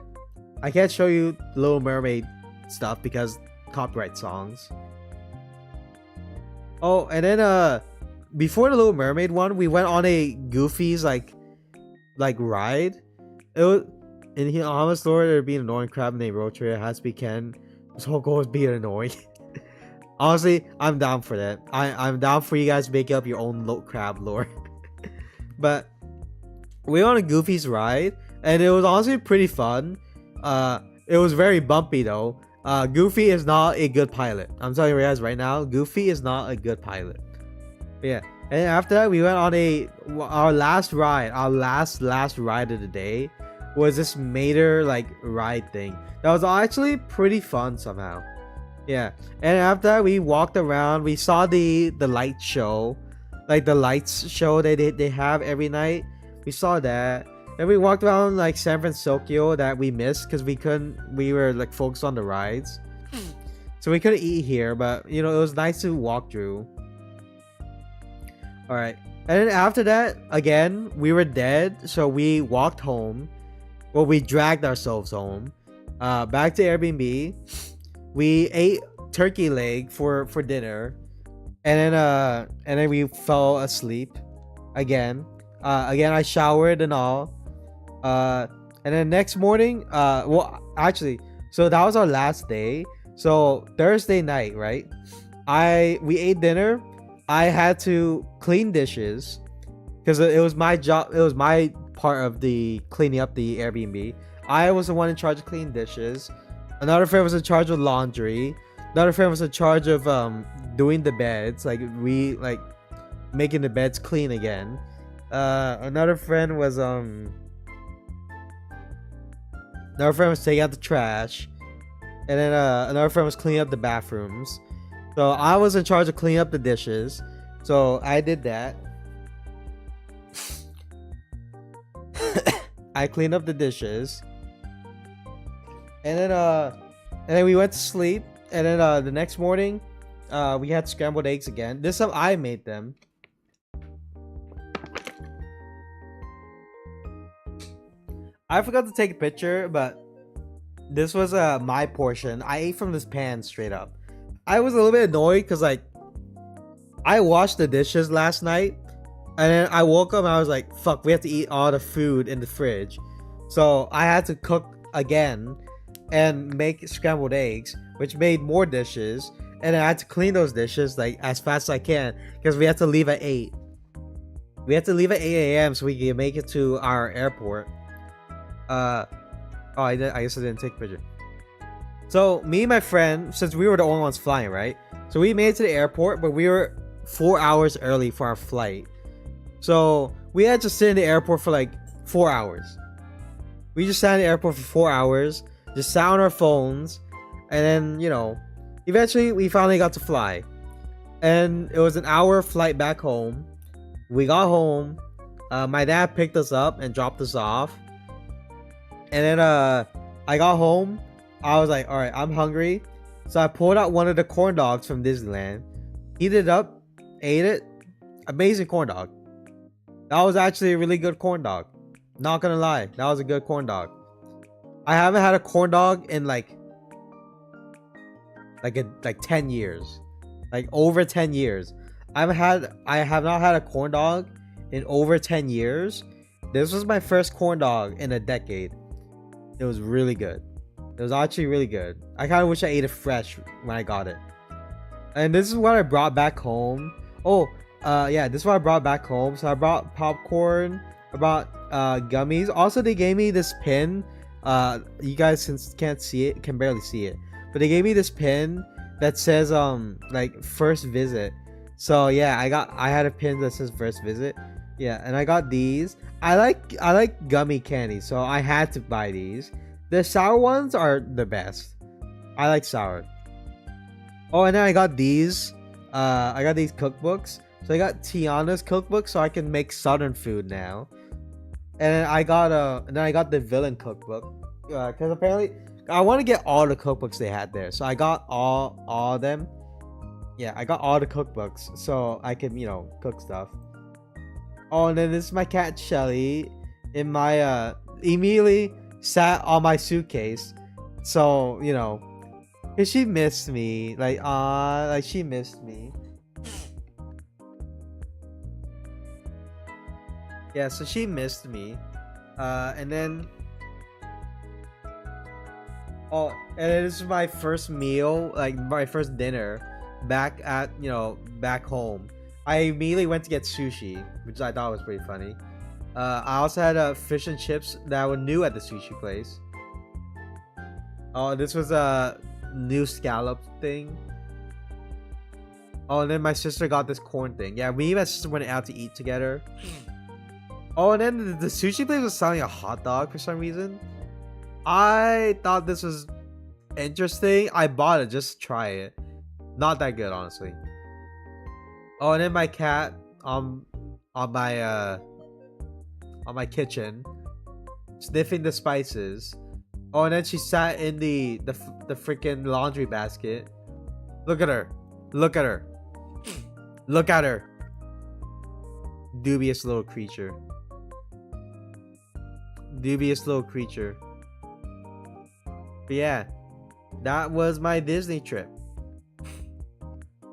Speaker 1: I can't show you Little Mermaid stuff because copyright songs. Oh, and then before the Little Mermaid one, we went on a Goofy's like ride. It was in Hama's story. There'd be an annoying crab named Rotary. It has to be Ken. His whole goal is being annoying. Honestly, I'm down for that. I'm down for you guys to make up your own crab lore. But we went on a Goofy's ride, and it was honestly pretty fun. It was very bumpy though. Goofy is not a good pilot. I'm telling you guys right now, Goofy is not a good pilot. But yeah, and after that, we went on our last ride. Our last ride of the day was this Mater like ride thing. That was actually pretty fun somehow. Yeah, and after that, we walked around. We saw the light show, like the lights show that they have every night. We saw that. And we walked around like San Francisco that we missed because we were like focused on the rides. So we couldn't eat here, but it was nice to walk through. Alright. And then after that, again, we were dead. So we walked home. Well, we dragged ourselves home. Back to Airbnb. We ate turkey leg for dinner. And then we fell asleep again. Again, I showered and all. And then next morning, well, actually, so that was our last day. So Thursday night, right? We ate dinner. I had to clean dishes because it was my job. It was my part of the cleaning up the Airbnb. I was the one in charge of cleaning dishes. Another friend was in charge of laundry. Another friend was in charge of doing the beds, like making the beds clean again. Another friend was taking out the trash, and then another friend was cleaning up the bathrooms. So I was in charge of cleaning up the dishes, so I did that. I cleaned up the dishes, and then we went to sleep. And then the next morning, we had scrambled eggs again. This time I made them. I forgot to take a picture, but this was my portion. I ate from this pan straight up. I was a little bit annoyed because like I washed the dishes last night, and then I woke up and I was like, fuck, we have to eat all the food in the fridge. So I had to cook again and make scrambled eggs, which made more dishes. And I had to clean those dishes like as fast as I can because we had to leave at 8. We had to leave at 8 a.m. so we can make it to our airport. I guess I didn't take a picture. So me and my friend, since we were the only ones flying, right? So we made it to the airport, but we were 4 hours early for our flight. So we had to sit in the airport for like 4 hours. We just sat in the airport for 4 hours, just sat on our phones, and then, you know, eventually we finally got to fly. And it was an hour flight back home. We got home. My dad picked us up and dropped us off. And then I got home. I was like, alright, I'm hungry. So I pulled out one of the corn dogs from Disneyland, heated it up, ate it. Amazing corn dog. That was actually a really good corn dog. Not gonna lie, that was a good corn dog. I haven't had a corn dog in like 10 years. Like over 10 years. I have not had a corn dog in over 10 years. This was my first corn dog in a decade. It was really good. It was actually really good. I kind of wish I ate it fresh when I got it. And this is what I brought back home. Oh, yeah, this is what I brought back home. So I brought popcorn. I brought gummies. Also, they gave me this pin. You guys can't see it, can barely see it, but they gave me this pin that says like first visit. So yeah, I had a pin that says first visit. Yeah, and I got these. I like gummy candy, so I had to buy these. The sour ones are the best. I like sour. Oh, and then I got these. I got these cookbooks. So I got Tiana's cookbook, so I can make southern food now. And then I got the villain cookbook, because apparently I want to get all the cookbooks they had there. So I got all of them. Yeah, I got all the cookbooks so I can, you know, cook stuff. Oh, and then this is my cat Shelly. In my immediately sat on my suitcase. So, you know, cause she missed me. Like she missed me. Yeah, so she missed me. And then this is my first meal, like my first dinner back at, you know, back home. I immediately went to get sushi, which I thought was pretty funny. I also had fish and chips that were new at the sushi place. Oh, this was a new scallop thing. Oh, and then my sister got this corn thing. Yeah, me and my sister went out to eat together. Oh, and then the sushi place was selling a hot dog for some reason. I thought this was interesting. I bought it just to try it. Not that good, honestly. Oh, and then my cat on my kitchen, sniffing the spices. Oh, and then she sat in the freaking laundry basket. Look at her. Look at her. Look at her. Dubious little creature. Dubious little creature. But yeah, that was my Disney trip.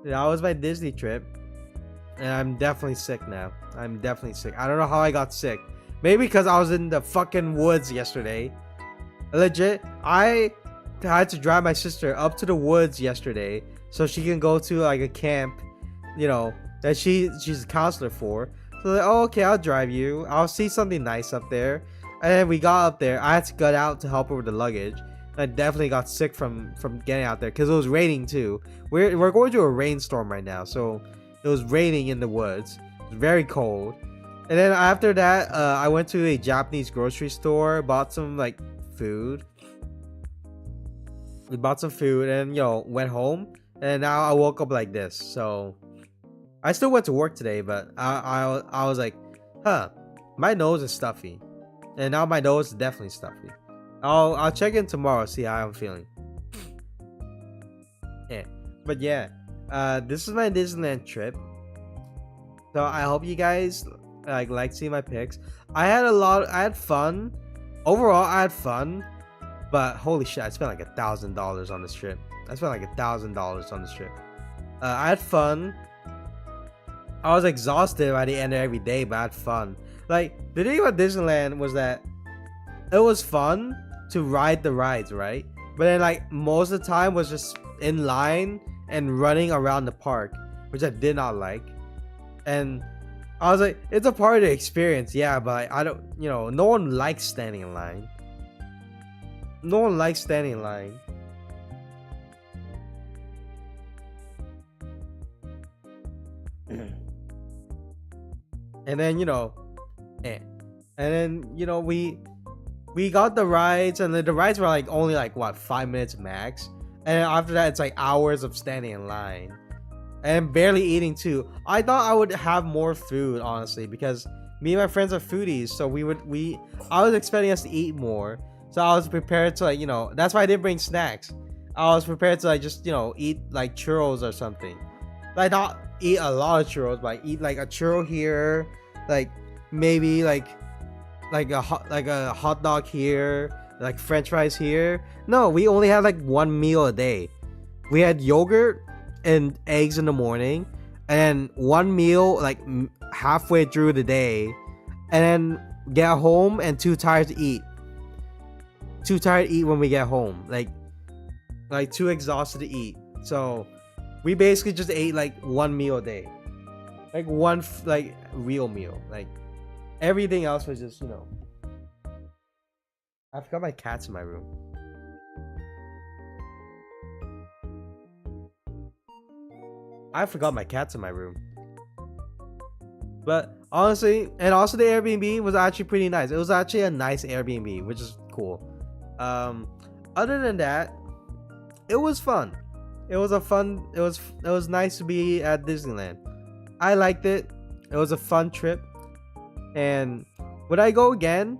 Speaker 1: That was my Disney trip. And I'm definitely sick now. I'm definitely sick. I don't know how I got sick. Maybe because I was in the fucking woods yesterday. Legit, I had to drive my sister up to the woods yesterday so she can go to like a camp, you know, that she's a counselor for. So like, oh, okay, I'll drive you. I'll see something nice up there. And then we got up there. I had to get out to help her with the luggage. I definitely got sick from getting out there because it was raining too. We're going through a rainstorm right now, so it was raining in the woods. It was very cold. And then after that, I went to a Japanese grocery store, bought some like food. We bought some food and, you know, went home. And now I woke up like this. So I still went to work today, but I was like, huh, my nose is stuffy. And now my nose is definitely stuffy. I'll check in tomorrow, see how I'm feeling. Yeah, but yeah, this is my Disneyland trip. So I hope you guys like seeing my pics. I had fun. overall I had fun, but holy shit, I spent like $1,000 on this trip. I spent like $1,000 on this trip. I had fun. I was exhausted by the end of every day, but I had fun. Like, the thing about Disneyland was that it was fun to ride the rides, right? But then like most of the time was just in line and running around the park, which I did not like. And I was like, it's a part of the experience, yeah, but I don't, you know, no one likes standing in line. No one likes standing in line. And then, you know, and then, you know, we got the rides, and the rides were like only like what, 5 minutes max. And after that, it's like hours of standing in line and barely eating too. I thought I would have more food, honestly, because me and my friends are foodies, so I was expecting us to eat more. So I was prepared to, like, you know, that's why I didn't bring snacks. I was prepared to like just, you know, eat like churros or something. Like, not eat a lot of churros, but eat like a churro here, like maybe like a hot dog here, like French fries here. No, we only had like one meal a day. We had yogurt and eggs in the morning, and then one meal like halfway through the day, and then get home and too tired to eat. Too tired to eat when we get home. Like too exhausted to eat. So we basically just ate like one meal a day. Like one like real meal. Like everything else was just, you know. I forgot my cat's in my room. But honestly, and also the Airbnb was actually pretty nice. It was actually a nice Airbnb, which is cool. Other than that, it was fun. It was nice to be at Disneyland. I liked it. It was a fun trip. And would I go again?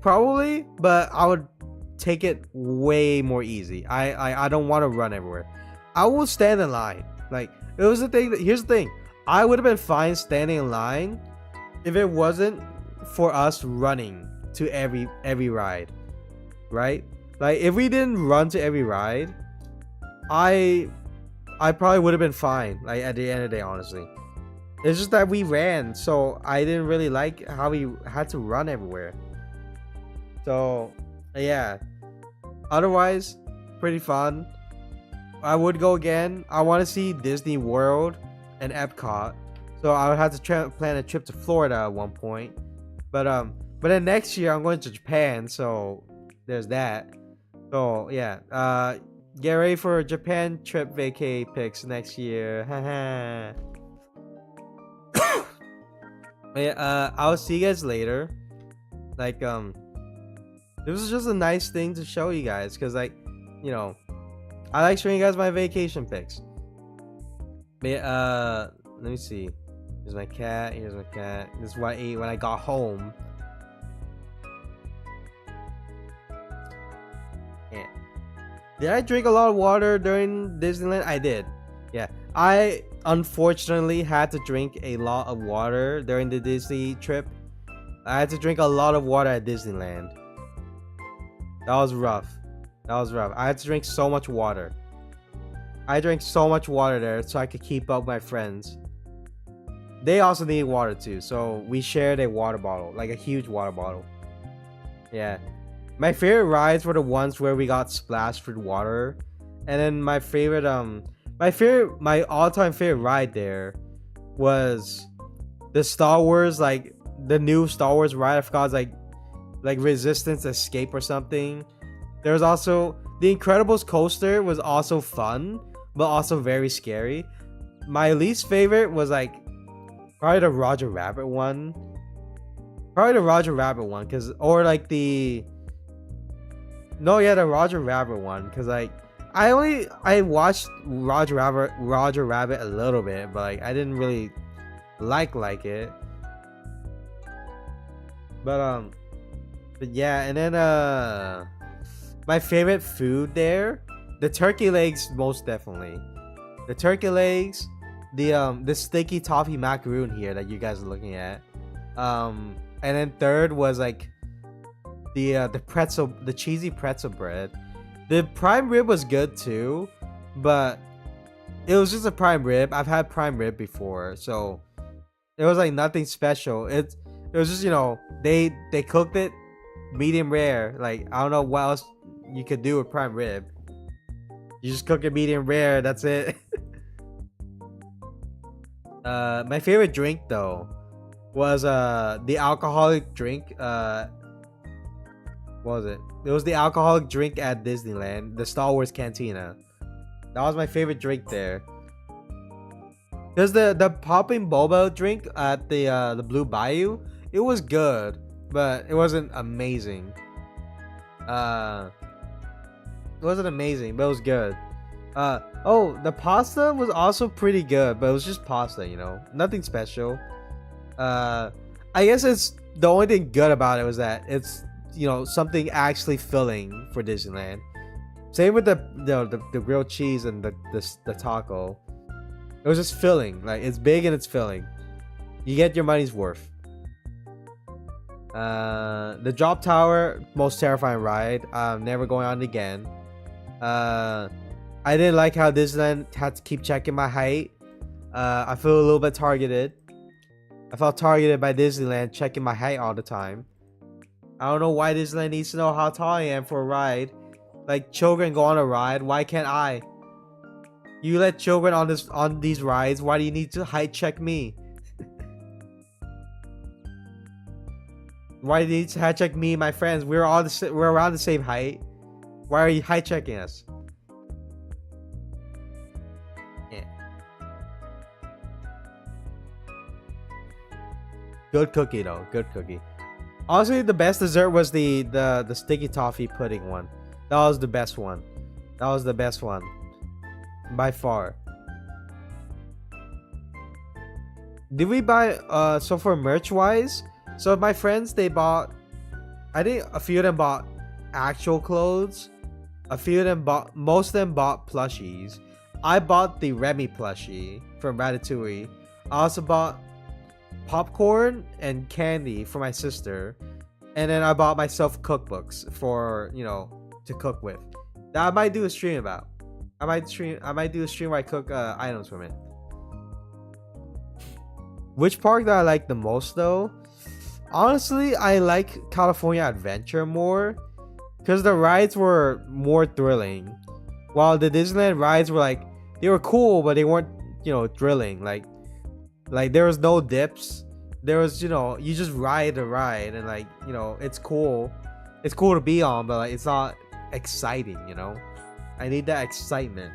Speaker 1: Probably, but I would take it way more easy. I don't want to run everywhere. I will stand in line. Like, it was the thing. Here's the thing. I would have been fine standing in line if it wasn't for us running to every ride, right? Like, if we didn't run to every ride, I probably would have been fine. Like, at the end of the day, honestly, it's just that we ran, so I didn't really like how we had to run everywhere. So yeah, otherwise pretty fun. I would go again. I want to see Disney World and Epcot, so I would have to plan a trip to Florida at one point. But then next year I'm going to Japan, so there's that. So yeah, get ready for a Japan trip vacay pics next year. Yeah, I'll see you guys later. Like, this is just a nice thing to show you guys, because, like, you know, I like showing you guys my vacation pics. But yeah, let me see. Here's my cat. This is what I ate when I got home. Yeah. Did I drink a lot of water during Disneyland? I did. Yeah, I unfortunately had to drink a lot of water during the Disney trip. I had to drink a lot of water at Disneyland. That was rough. I had to drink so much water. I drank so much water there so I could keep up with my friends. They also needed water too, so we shared a water bottle, like a huge water bottle. Yeah. My favorite rides were the ones where we got splashed with water. And then my all-time favorite ride there was the Star Wars, like the new Star Wars ride. I forgot, like Resistance Escape or something. There was also the Incredibles coaster, was also fun, but also very scary. My least favorite was like probably the Roger Rabbit one. The Roger Rabbit one, because like I watched Roger Rabbit a little bit, but like I didn't really like it. But yeah, and then my favorite food there, the turkey legs, most definitely. The turkey legs, the sticky toffee macaroon here that you guys are looking at. And then third was like the pretzel, the cheesy pretzel bread. The prime rib was good too, but it was just a prime rib. I've had prime rib before, so it was like nothing special. It was just, you know, they cooked it medium rare. Like, I don't know what else you could do with prime rib. You just cook it medium rare, that's it. My favorite drink though was the alcoholic drink. What was it? It was the alcoholic drink at Disneyland, the Star Wars Cantina. That was my favorite drink there. Cause the popping boba drink at the Blue Bayou, it was good, but it wasn't amazing. It wasn't amazing, but it was good. Oh, the pasta was also pretty good, but it was just pasta, you know, nothing special. I guess it's the only thing good about it was that it's, you know, something actually filling for Disneyland. Same with the grilled cheese and the taco. It was just filling. Like, it's big and it's filling. You get your money's worth. The drop tower, most terrifying ride. I'm never going on it again. I didn't like how Disneyland had to keep checking my height. I feel a little bit targeted. I felt targeted by Disneyland checking my height all the time. I don't know why Disneyland needs to know how tall I am for a ride. Like, children go on a ride, why can't I? You let children on these rides, why do you need to height check me? Why do you need to height check me and my friends? We're around the same height. Why are you height checking us? Yeah. Good cookie though, good cookie. Honestly, the best dessert was the sticky toffee pudding one. That was the best one. That was the best one. By far. Did we buy so for merch wise? So my friends, they bought, I think a few of them bought actual clothes. Most of them bought plushies. I bought the Remy plushie from Ratatouille. I also bought popcorn and candy for my sister. And then I bought myself cookbooks for, you know, to cook with. That I might do a stream about. I might do a stream where I cook items from it. Which park that I like the most though? Honestly, I like California Adventure more because the rides were more thrilling, while the Disneyland rides were like, they were cool but they weren't, you know, thrilling. Like there was no dips. There was, you know, you just ride the ride and, like, you know, it's cool to be on, but like it's not exciting, you know. I need that excitement.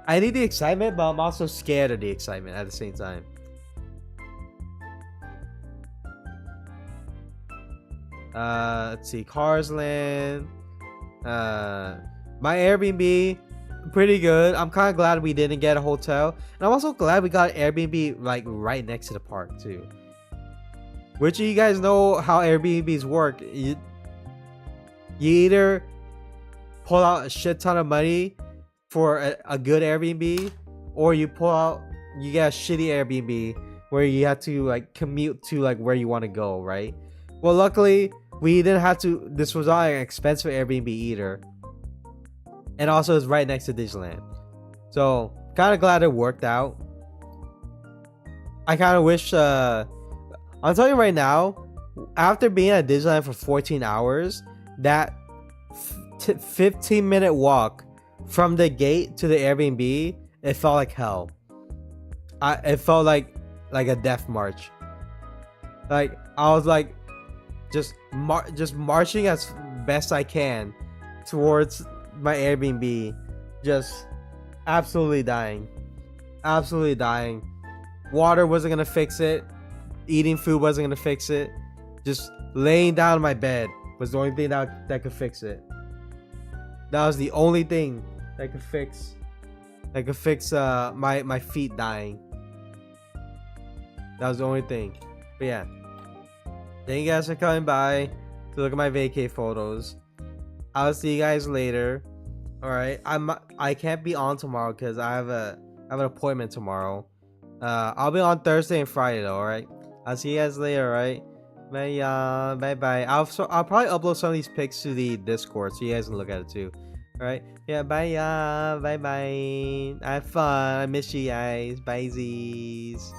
Speaker 1: I need the excitement, but I'm also scared of the excitement at the same time. Let's see, Cars Land. My Airbnb, pretty good. I'm kind of glad we didn't get a hotel, and I'm also glad we got an Airbnb like right next to the park too. Which of you guys know how Airbnbs work? You either pull out a shit ton of money for a good Airbnb, or you get a shitty Airbnb where you have to like commute to like where you want to go, right? Well, luckily we didn't have to. This was not an expensive Airbnb either, and also it's right next to Disneyland, so kind of glad it worked out. I kind of wish I'll tell you right now, after being at Disneyland for 14 hours, that 15-minute walk from the gate to the Airbnb, it felt like hell. It felt like a death march. Like I was like just marching as best I can towards my Airbnb, just absolutely dying. Water wasn't gonna fix it. Eating food wasn't gonna fix it. Just laying down in my bed was the only thing that could fix it. That was the only thing that could fix my feet dying. That was the only thing. But yeah, thank you guys for coming by to look at my vacay photos. I'll see you guys later. All right, I can't be on tomorrow because I have an appointment tomorrow. I'll be on Thursday and Friday though. All right, I'll see you guys later. All right, Bye, bye bye. I'll probably upload some of these pics to the Discord so you guys can look at it too. Alright? Yeah, bye, bye bye. Have fun. I miss you guys. Bye, Z's.